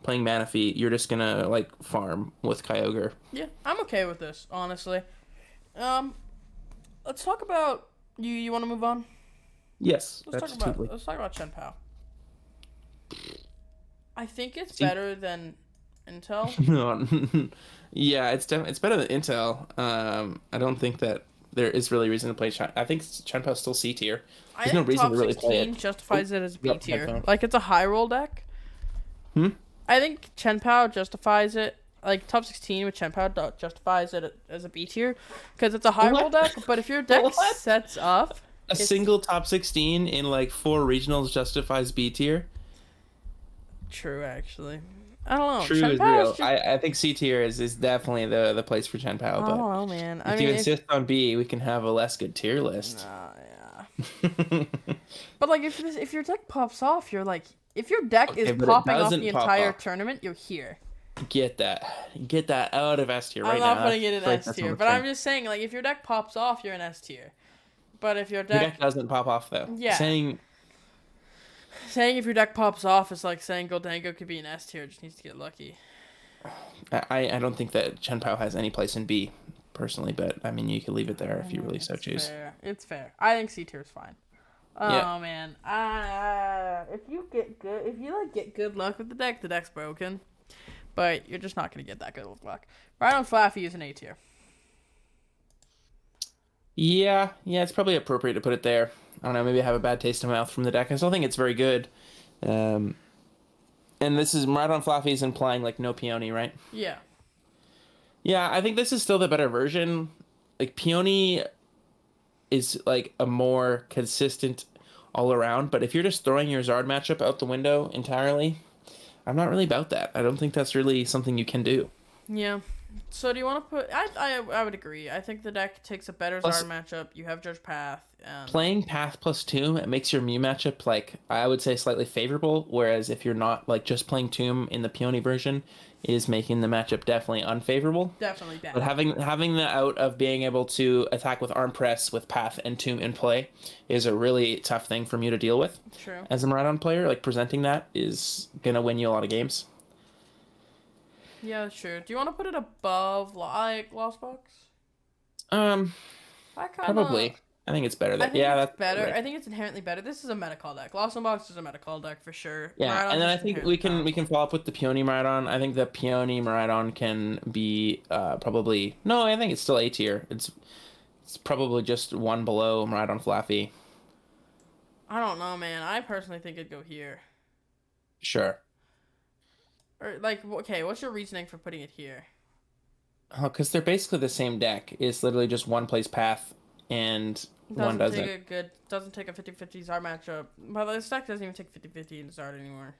playing Manaphy, you're just gonna like farm with Kyogre. Yeah, I'm okay with this, honestly. Um, let's talk about you. You want to move on? Yes, absolutely. Let's talk about Chien-Pao. I think it's See, better than Intel. no, yeah, it's better than Intel. I don't think that there is really reason to play. I think Chien-Pao's still C tier. I There's no think reason top to really play 16 it. Oh, justifies it as B yep, tier. headphone. Like it's a high roll deck. Hmm. I think Chien-Pao justifies it. Like top 16 with Chien-Pao justifies it as a B tier because it's a high roll What? deck. But if your deck What? sets up, A it's single top 16 in like 4 regionals justifies B tier. true actually. I don't know. True is Chien-Pao is real. just. I think C tier is definitely the place for Chien-Pao, I don't but know, man. I if you mean, if insist on B, we can have a less good tier list. nah, yeah. But like if your deck pops off, you're like if your deck Okay, is but it popping off doesn't the pop entire off. tournament, you're here. Get that out of S tier I'm right not now. putting it in Like, S that's tier, not a but I'm thing. just saying like if your deck pops off, you're in S tier. But if your Your deck, deck doesn't pop off though. yeah, saying if your deck pops off is like saying Goldango could be an S tier, just needs to get lucky. I don't think that Chien-Pao has any place in B personally, but I mean you can leave it there if you really so It's choose. fair. It's fair. I think C tier is fine. Yeah. Oh man, if you get good luck with the deck's broken. But you're just not gonna get that good with luck. Rhino Flaffy is an A tier. Yeah, it's probably appropriate to put it there. I don't know, maybe I have a bad taste in my mouth from the deck. I still think it's very good. Um, and this is Miraidon Fluffy is implying like no Peony, right? Yeah. Yeah, I think this is still the better version. Like Peony is like a more consistent all around, but if you're just throwing your Zard matchup out the window entirely, I'm not really about that. I don't think that's really something you can do. Yeah. So do you want to put? I would agree. I think the deck takes a better Plus, Zard matchup. You have Judge Path. playing Path plus Tomb, it makes your Mew matchup like I would say slightly favorable. Whereas if you're not like just playing Tomb in the Peony version, is making the matchup definitely unfavorable. Definitely bad. But having the out of being able to attack with Arm Press with Path and Tomb in play is a really tough thing for Mew to deal with. True. As a Miraidon player, like presenting that is gonna win you a lot of games. Yeah, sure. Do you want to put it above like Lost Box? Um, I kind Probably. I think it's better. I think that's better. right. I think it's inherently better. This is a meta call deck. Lost Box is a meta call deck for sure. Yeah, Miraidon's and then I just think inherently we can follow up with the Peony Miraidon. I think the Peony Miraidon can be probably no. I think it's still A tier. It's probably just one below Miraidon Flaffy. I don't know, man. I personally think it'd go here. Sure. Or like, okay, what's your reasoning for putting it here? Oh, because they're basically the same deck. It's literally just one plays Path and one doesn't. Doesn't take a 50-50 Zard matchup. But this deck doesn't even take 50-50 in Zard anymore.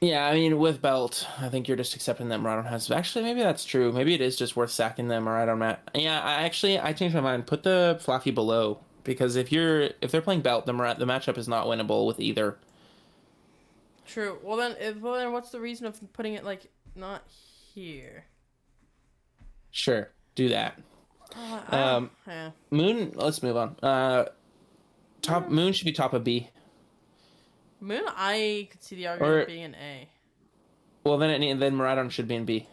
Yeah, I mean, with Belt, I think you're just accepting that Miraidon has. Actually, maybe that's true. Maybe it is just worth sacking the Miraidon mat. Yeah, I changed my mind. Put the Fluffy below because if they're playing Belt, the matchup is not winnable with either. True. Well then, what's the reason of putting it like not here? Sure, do that. Yeah. Moon. Let's move on. Top Moon should be top of B. Moon, I could see the argument of being an A. Well, then Miraidon should be in B.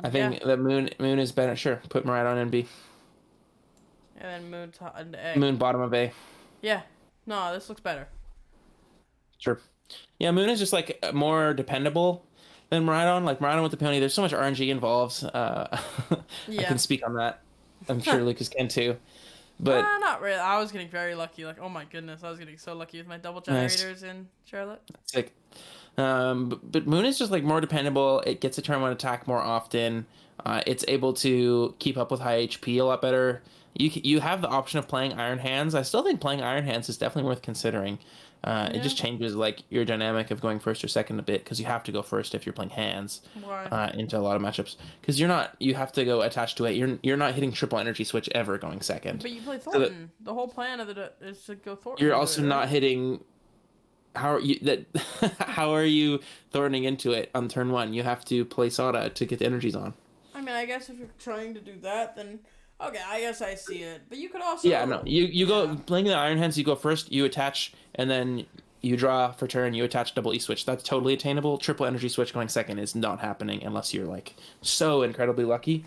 I think that Moon is better. Sure, put Miraidon in B. And then Moon top into A. Moon bottom of A. Yeah. No, this looks better. Sure. Yeah, Moon is just like more dependable than Miraidon. Like Miraidon with the Peony, there's so much RNG involved. I Yeah. can speak on that. I'm sure Lucas can too. But not really. I was getting very lucky. Like, oh my goodness, I was getting so lucky with my double generators in Charlotte. it's like, but Moon is just like more dependable. It gets a turn one attack more often. It's able to keep up with high HP a lot better. You have the option of playing Iron Hands. I still think playing Iron Hands is definitely worth considering. It just changes like your dynamic of going first or second a bit because you have to go first if you're playing hands. Why? Into a lot of matchups because you have to go attached to it. You're not hitting triple energy switch ever going second. But you play Thornton. The whole plan of it is to go Thornton. You're also not hitting. How are you that? How are you thorning into it on turn one? You have to play Sada to get the energies on. I mean, I guess if you're trying to do that, then okay, I guess I see it. But you could also you go playing the Iron Hands. You go first. You attach, and then you draw for turn. You attach double E switch. That's totally attainable. Triple energy switch going second is not happening unless you're like so incredibly lucky.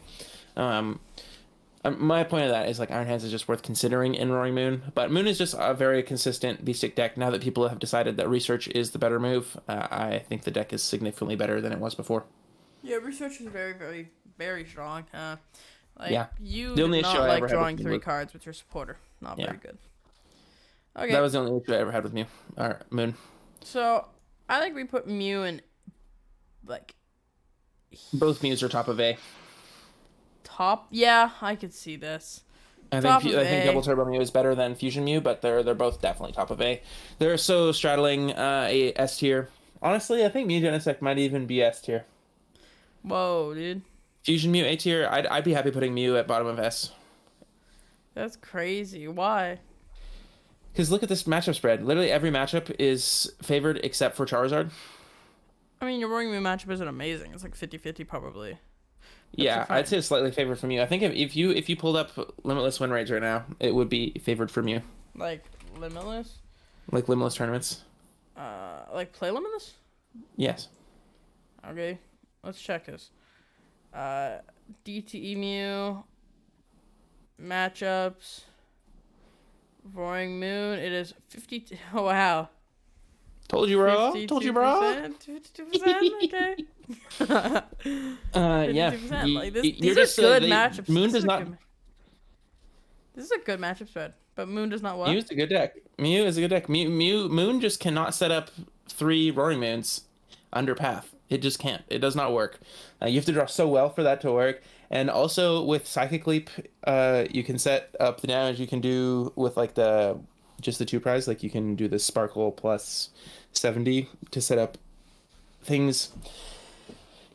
My point of that is like Iron Hands is just worth considering in Roaring Moon, but Moon is just a very consistent V-Stick deck. Now that people have decided that Research is the better move, I think the deck is significantly better than it was before. Yeah, Research is very, very, very strong. You the only did issue not I like ever had drawing with 3 Mew. cards with your supporter. Not very good. Okay. That was the only issue I ever had with Mew. Or Moon. So, I think we put Mew in, like... Both Mews are top of A. Top? Yeah, I could see this. I think Double Turbo Mew is better than Fusion Mew, but they're both definitely top of A. They're so straddling a S tier. Honestly, I think Mew Genesect might even be S tier. Whoa, dude. Fusion Mew A tier. I'd be happy putting Mew at bottom of S. That's crazy. Why? Because look at this matchup spread. Literally every matchup is favored except for Charizard. I mean, your Roaring Moon matchup isn't amazing. It's like 50-50 probably. Yeah, I'd say it's slightly favored from you. I think if you pulled up Limitless win rates right now, it would be favored from you. Like Limitless? Like Limitless tournaments. Like play Limitless? Yes. Okay, let's check this. DTE Mew matchups. Roaring Moon. It is 50. Oh wow. Told you, bro. Told you, bro. 52%. Okay. Yeah. Like these are good matchups. Moon does not. This is a good matchup spread, but Moon does not what? Mew is a good deck. Mew is a good deck. Moon just cannot set up 3 Roaring Moons under path. It just can't. It does not work. You have to draw so well for that to work. And also with Psychic Leap, you can set up the damage you can do with like just the 2 prize. Like you can do the Sparkle plus 70 to set up things.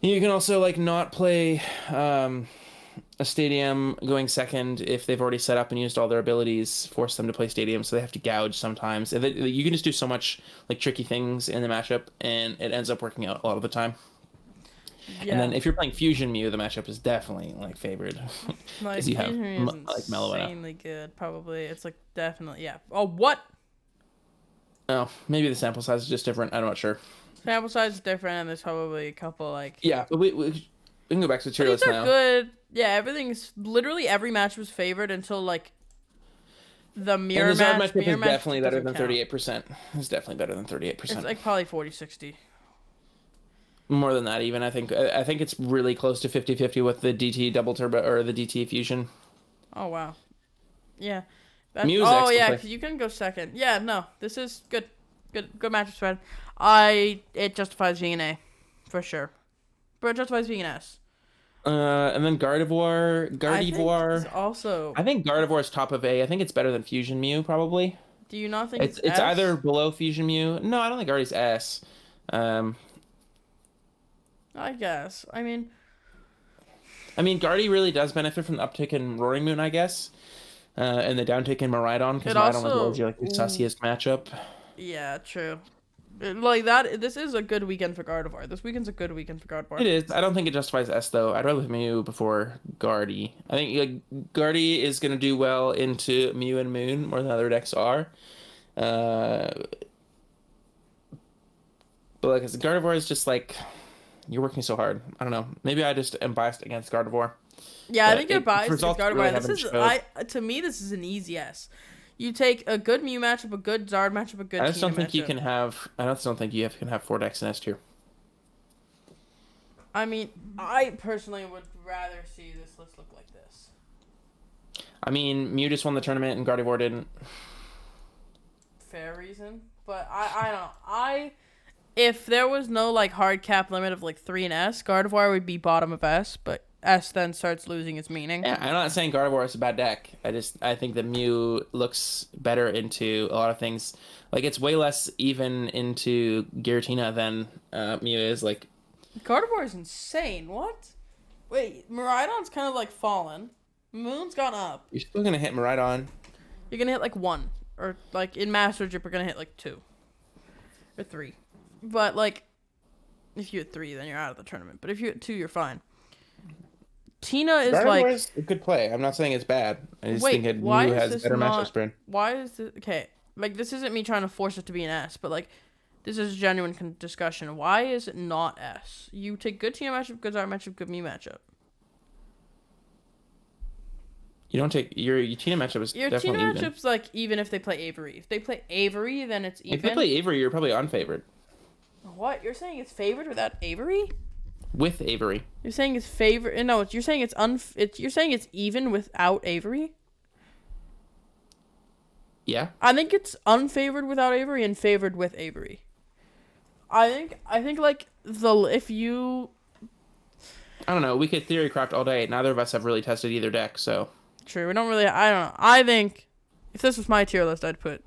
You can also like not play a Stadium going second if they've already set up and used all their abilities, force them to play Stadium, so they have to gouge sometimes. You can just do so much like tricky things in the matchup, and it ends up working out a lot of the time. Yeah. And then if you're playing Fusion Mew, the matchup is definitely like favored because you have like Mellow. Insanely good, probably. It's like definitely Oh, what? Oh, maybe the sample size is just different. I'm not sure. Sample size is different, and there's probably a couple like. Yeah, but we can go back to Tierlist now. Good. Yeah, everything's literally every match was favored until like the mirror match. Mirror match is definitely better than 38%. It's definitely better than 38%. It's like probably 40-60. More than that, even. I think it's really close to 50-50 with the DT Double Turbo or the DT Fusion. Oh wow. Yeah. Yeah, because you can go second. Yeah, no, this is good. Good matchup spread. It justifies being an A, for sure. But it justifies being an S. And then Gardevoir. I think Gardevoir is top of A. I think it's better than Fusion Mew, probably. Do you not think it's either below Fusion Mew? No, I don't think Gardevoir's S. I guess. I mean, Gardy really does benefit from the uptick in Roaring Moon, I guess. And the downtick in Miraidon, because Miraidon is like the sussiest matchup. Yeah, true. Like that, this is a good weekend for Gardevoir. This weekend's a good weekend for Gardevoir. It is. I don't think it justifies S, though. I'd rather have Mew before Gardy. I think Gardy is going to do well into Mew and Moon more than other decks are. But like, Gardevoir is just like, you're working so hard. I don't know. Maybe I just am biased against Gardevoir. Yeah, I think you're biased against Gardevoir. To me, this is an easy S. You take a good Mew matchup, a good Zard matchup, a good. I just don't think you can have. I just don't think you can have 4 decks in S tier. I mean, I personally would rather see this list look like this. I mean, Mew just won the tournament and Gardevoir didn't. Fair reason, but I don't know. If there was no like hard cap limit of like 3 and S, Gardevoir would be bottom of S, but S then starts losing its meaning. Yeah, I'm not saying Gardevoir is a bad deck. I think the Mew looks better into a lot of things. Like it's way less even into Giratina than Mew is. Like Gardevoir is insane. What? Wait, Miraidon's kind of like fallen. Moon's gone up. you're still gonna hit Miraidon. You're gonna hit like 1, or like in Master Drip, you're gonna hit like 2 or 3. But like, if you hit 3, then you're out of the tournament. But if you hit 2, you're fine. Tina is Gardevoir like is a good play. I'm not saying it's bad. I just wait, think why Mew is has this better not? matchup sprint. Why is this okay? Like this isn't me trying to force it to be an S, but like this is a genuine discussion. Why is it not S? You take good Tina matchup, good Zara matchup, good Mew matchup. You don't take your Tina matchup is Your definitely Tina even. matchup's like even if they play Avery. If they play Avery, then it's even. If they play Avery, you're probably unfavored. What? You're saying it's favored without Avery? With Avery. You're saying it's favored. No, you're saying you're saying it's even without Avery? Yeah. I think it's unfavored without Avery and favored with Avery. I think like if you I don't know. We could theory craft all day. Neither of us have really tested either deck, so. True. We don't really. I don't know. I think if this was my tier list, I'd put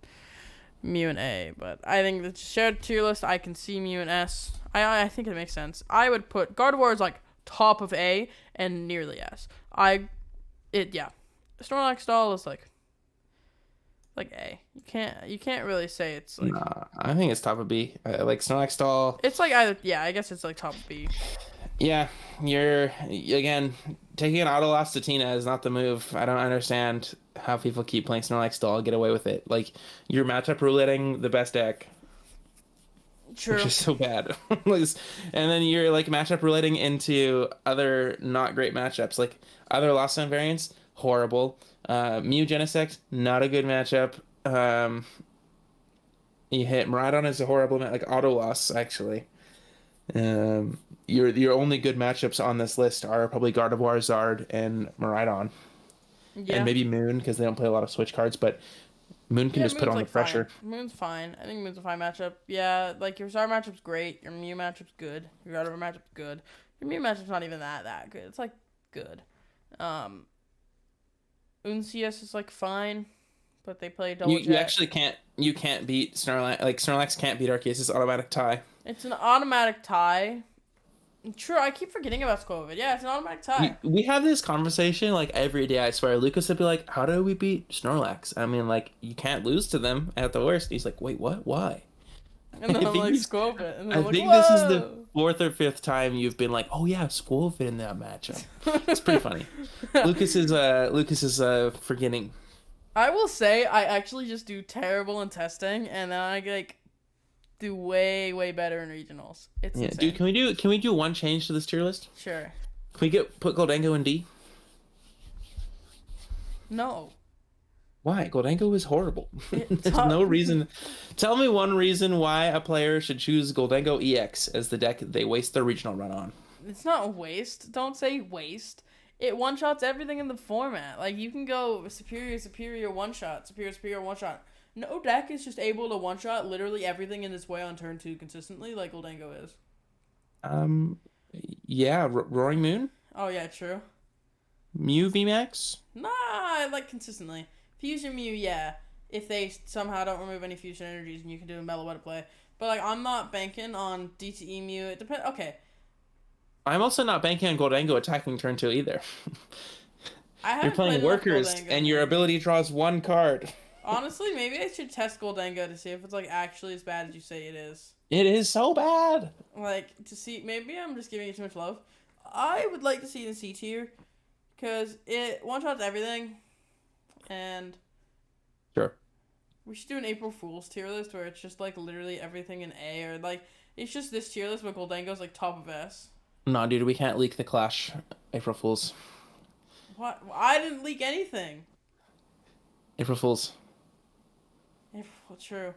Mew and A. But I think the shared tier list, I can see Mew and S. I think it makes sense. I would put Gardevoir as like top of A and nearly S. Yeah. Snorlax doll is like A. You can't really say it's like. Nah, I think it's top of B. Like Snorlax doll. It's like either I guess it's like top of B. Yeah, you're again taking an auto loss to Tina is not the move. I don't understand how people keep playing Snorlax doll, get away with it. Like you're matchup rouletting the best deck, True. which is so bad. And then you're like matchup rouletting into other not great matchups, like other Lost Zone variants, horrible. Mew Genesect, not a good matchup. You hit Miraidon is a horrible like auto loss actually. Your only good matchups on this list are probably Gardevoir, Zard, and Miraidon, Yeah. and maybe Moon because they don't play a lot of switch cards, but Moon can just put on the pressure. Fine. Moon's fine. I think Moon's a fine matchup. Yeah, like your Zard matchup's great. Your Mew matchup's good. Your Gardevoir matchup's good. Your Mew matchup's not even that good. It's like good. Uncs is like fine, but they play double You actually can't beat Snorlax. Like Snorlax can't beat Arceus' automatic tie. It's an automatic tie. True, I keep forgetting about Squovid. Yeah, it's an automatic tie. We have this conversation like every day. I swear, Lucas would be like, "How do we beat Snorlax?" I mean, like you can't lose to them at the worst. He's like, "Wait, what? Why?" And then I'm like, Squovid. And then I I'm think like, this is whoa! the 4th or 5th time you've been like, "Oh yeah, Squovid in that matchup." It's pretty funny. Lucas is forgetting. I will say I actually just do terrible in testing, and then I like do way better in regionals. It's insane. Dude. Can we do one change to this tier list? Sure. Can we put Goldango in D? No. Why? Goldango is horrible. There's no reason. Tell me one reason why a player should choose Goldango EX as the deck they waste their regional run on. It's not waste. Don't say waste. It one-shots everything in the format. Like, you can go superior one-shot, superior one-shot. No deck is just able to one-shot literally everything in its way on turn 2 consistently like Goldango is. Yeah, Roaring Moon? Oh, yeah, true. Mew VMAX? Nah, like consistently. Fusion Mew, yeah. If they somehow don't remove any fusion energies and you can do a Meloetta play. But, like, I'm not banking on DTE Mew. It depends. Okay. I'm also not banking on Goldango attacking turn 2 either. You're playing workers, and your ability draws 1 card. Honestly, maybe I should test Goldango to see if it's, like, actually as bad as you say it is. It is so bad. Like, to see... Maybe I'm just giving it too much love. I would like to see it in C tier. Because it one-shots everything. And... Sure. We should do an April Fool's tier list where it's just, like, literally everything in A. Or, like, it's just this tier list, but Goldango's, like, top of S. No, dude, we can't leak the Clash April Fools. What? I didn't leak anything. April Fools. True.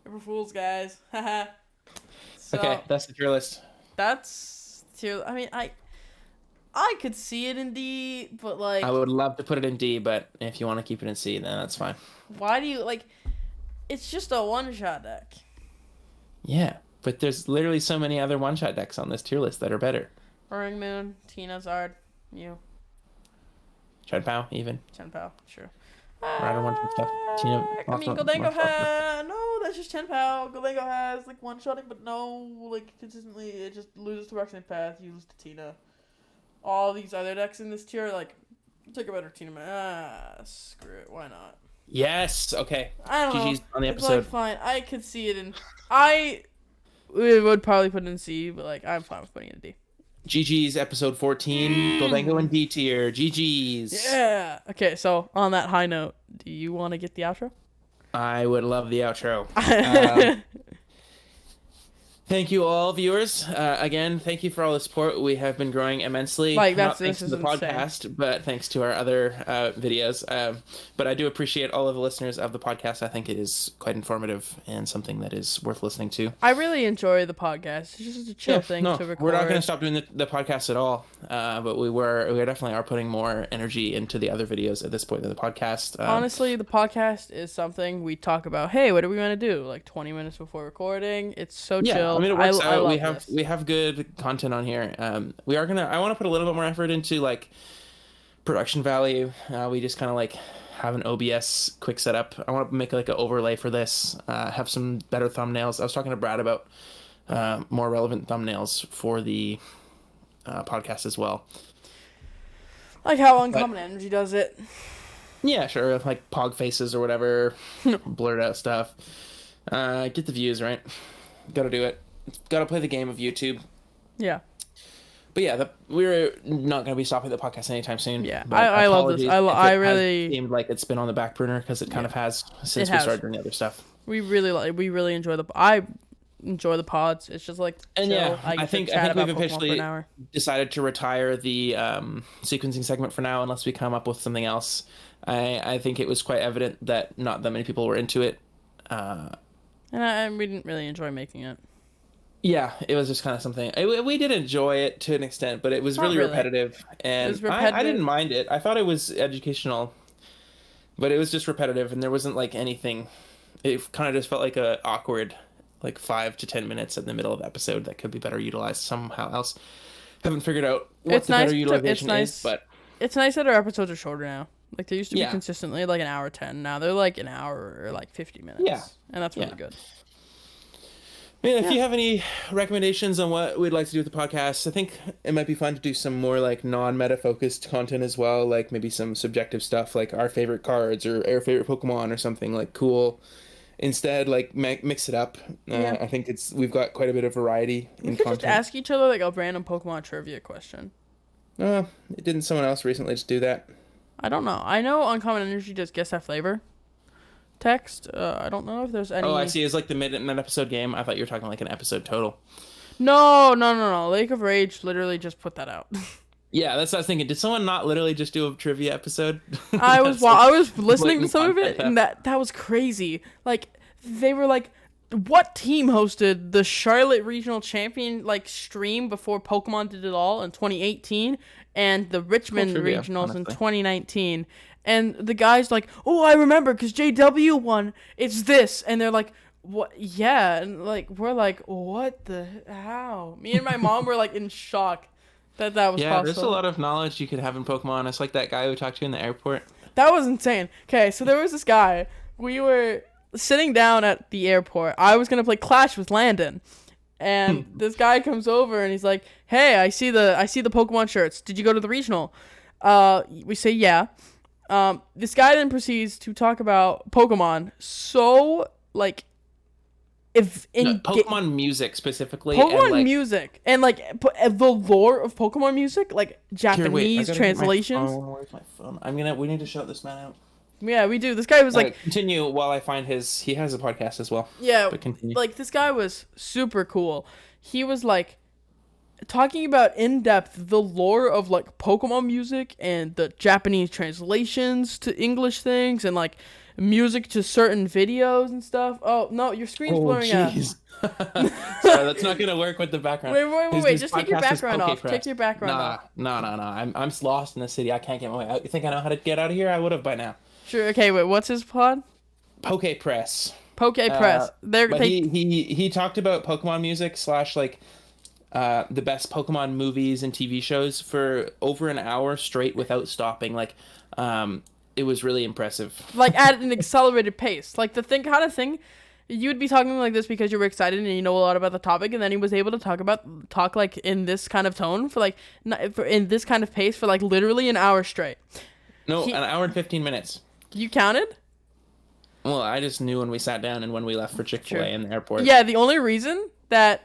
April Fools, guys. Haha. So, Okay, that's the tier list. that's tier... I mean, I could see it in D, but like, I would love to put it in D, but if you want to keep it in C, then that's fine. why do you like? It's just a one-shot deck. Yeah, but there's literally so many other one-shot decks on this tier list that are better. Roaring Moon, Tina, Zard, you. Chen Pao, even. Chen Pao, sure. Rider one-shot stuff. Tina, I mean, Goldango has... No, that's just Chen Pao. Goldango has, like, one-shotting, but no, like, consistently, it just loses to Roxanne Path, you lose to Tina. All these other decks in this tier, like, take a better Tina. Screw it, why not? Yes, okay. I don't GG's know. on the It's, episode. like, fine. I could see it in... I would probably put it in C, but, like, I'm fine with putting it in D. GG's episode 14. Goldango in D tier. GG's. Yeah. Okay, so on that high note, do you want to get the outro? I would love the outro. Thank you all, viewers. Again, thank you for all the support. We have been growing immensely. Like, Not thanks this to is the podcast, but thanks to our other videos. But I do appreciate all of the listeners of the podcast. I think it is quite informative and something that is worth listening to. I really enjoy the podcast. It's just a chill thing to record. We're not going to stop doing the podcast at all. But we definitely are putting more energy into the other videos at this point than the podcast. Honestly, the podcast is something we talk about. Hey, what do we want to do? Like 20 minutes before recording. It's so chill. I mean, it works out. Love We have good content on here. I want to put a little bit more effort into like production value. We just kind of like have an OBS quick setup. I want to make like an overlay for this. Have some better thumbnails. I was talking to Brad about more relevant thumbnails for the podcast as well. Like how Uncommon Energy does it. Yeah, sure. Like pog faces or whatever, blurred out stuff. Get the views, right? Got to do it. Got to play the game of YouTube. Yeah. But yeah, we're not going to be stopping the podcast anytime soon. Yeah, I love this. I really seemed like it's been on the back burner because it kind of has since we started doing the other stuff. We really enjoy I enjoy the pods. It's just like and chill. yeah, I think we've officially decided to retire the sequencing segment for now, unless we come up with something else. I think it was quite evident that not that many people were into it. And we didn't really enjoy making it. Yeah, it was just kind of something. We did enjoy it to an extent, but it was really repetitive. And I didn't mind it. I thought it was educational, but it was just repetitive, and there wasn't like anything. It kind of just felt like a awkward, like 5 to 10 minutes in the middle of the episode that could be better utilized somehow else. Haven't figured out what the better utilization is, but it's nice that our episodes are shorter now. Like they used to be consistently like an hour 10. Now they're like an hour or like 50 minutes. Yeah, and that's really good. If you have any recommendations on what we'd like to do with the podcast, I think it might be fun to do some more like non-meta focused content as well, like maybe some subjective stuff like our favorite cards or our favorite Pokemon or something like cool. Instead, like mix it up. I think we've got quite a bit of variety in content. We could just ask each other like a random Pokemon trivia question. Didn't someone else recently just do that? I don't know. I know Uncommon Energy does Guess That Flavor text. I don't know if there's any. Oh, I see. It's like the mid-episode game. I thought you were talking like an episode total. No. Lake of Rage literally just put that out. Yeah, that's what I was thinking. Did someone not literally just do a trivia episode? I was listening to some of it, and that was crazy. Like they were like, what team hosted the Charlotte Regional Champion like stream before Pokemon did it all in 2018, and the Richmond Regionals in 2019? And the guy's like, oh, I remember because JW won. It's this. And they're like, what? Yeah. And like, we're like, what the, how? Me and my mom were like in shock that was possible. Yeah, there's a lot of knowledge you could have in Pokemon. It's like that guy we talked to in the airport. That was insane. Okay, so there was this guy. We were sitting down at the airport. I was going to play Clash with Landen. And this guy comes over and he's like, hey, I see the Pokemon shirts. Did you go to the regional? We say, yeah. This guy then proceeds to talk about Pokemon. So, like, Pokemon music specifically. Pokemon music and like the lore of Pokemon music, like Japanese translations. Where's my phone? We need to shout this man out. Yeah, we do. This guy was like, continue while I find he has a podcast as well. Yeah, but continue. Like this guy was super cool. He was like talking about in depth the lore of like Pokemon music and the Japanese translations to English things and like music to certain videos and stuff. Oh no, your screen's blurring out. So that's not gonna work with the background. Wait. His Just take your podcast is background off. PokePress. Take your background off. No. I'm lost in the city. I can't get my way out. You think I know how to get out of here? I would have by now. Sure. Okay. Wait. What's his pod? PokePress. PokePress. But he talked about Pokemon music / like the best Pokemon movies and TV shows for over an hour straight without stopping. Like, it was really impressive. Like at an accelerated pace. Like kind of thing. You would be talking like this because you were excited and you know a lot about the topic, and then he was able to talk like in this kind of tone in this kind of pace for like literally an hour straight. No, an hour and 15 minutes. You counted? Well, I just knew when we sat down and when we left for Chick-fil-A in the airport. Yeah, the only reason that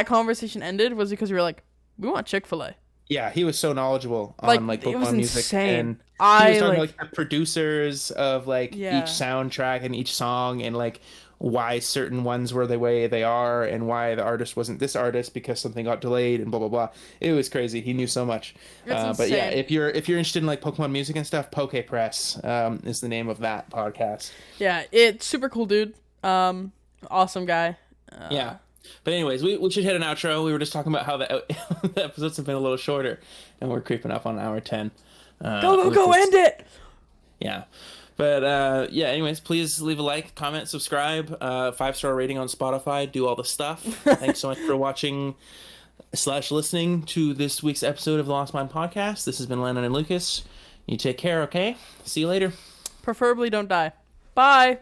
conversation ended was because we were like, we want Chick-fil-A. Yeah, he was so knowledgeable on like Pokemon music, insane. And he was talking about like the producers of like each soundtrack and each song, and like why certain ones were the way they are, and why the artist wasn't this artist because something got delayed, and blah blah blah. It was crazy. He knew so much. But yeah, if you're interested in like Pokemon music and stuff, PokePress is the name of that podcast. Yeah, it's super cool, dude. Awesome guy. Yeah. But anyways, we should hit an outro. We were just talking about how the episodes have been a little shorter, and we're creeping up on hour 10. Go, end it! Yeah. But yeah, anyways, please leave a like, comment, subscribe, 5-star rating on Spotify, do all the stuff. Thanks so much for watching / listening to this week's episode of the Lost Mine Podcast. This has been Landen and Lucas. You take care, okay? See you later. Preferably don't die. Bye!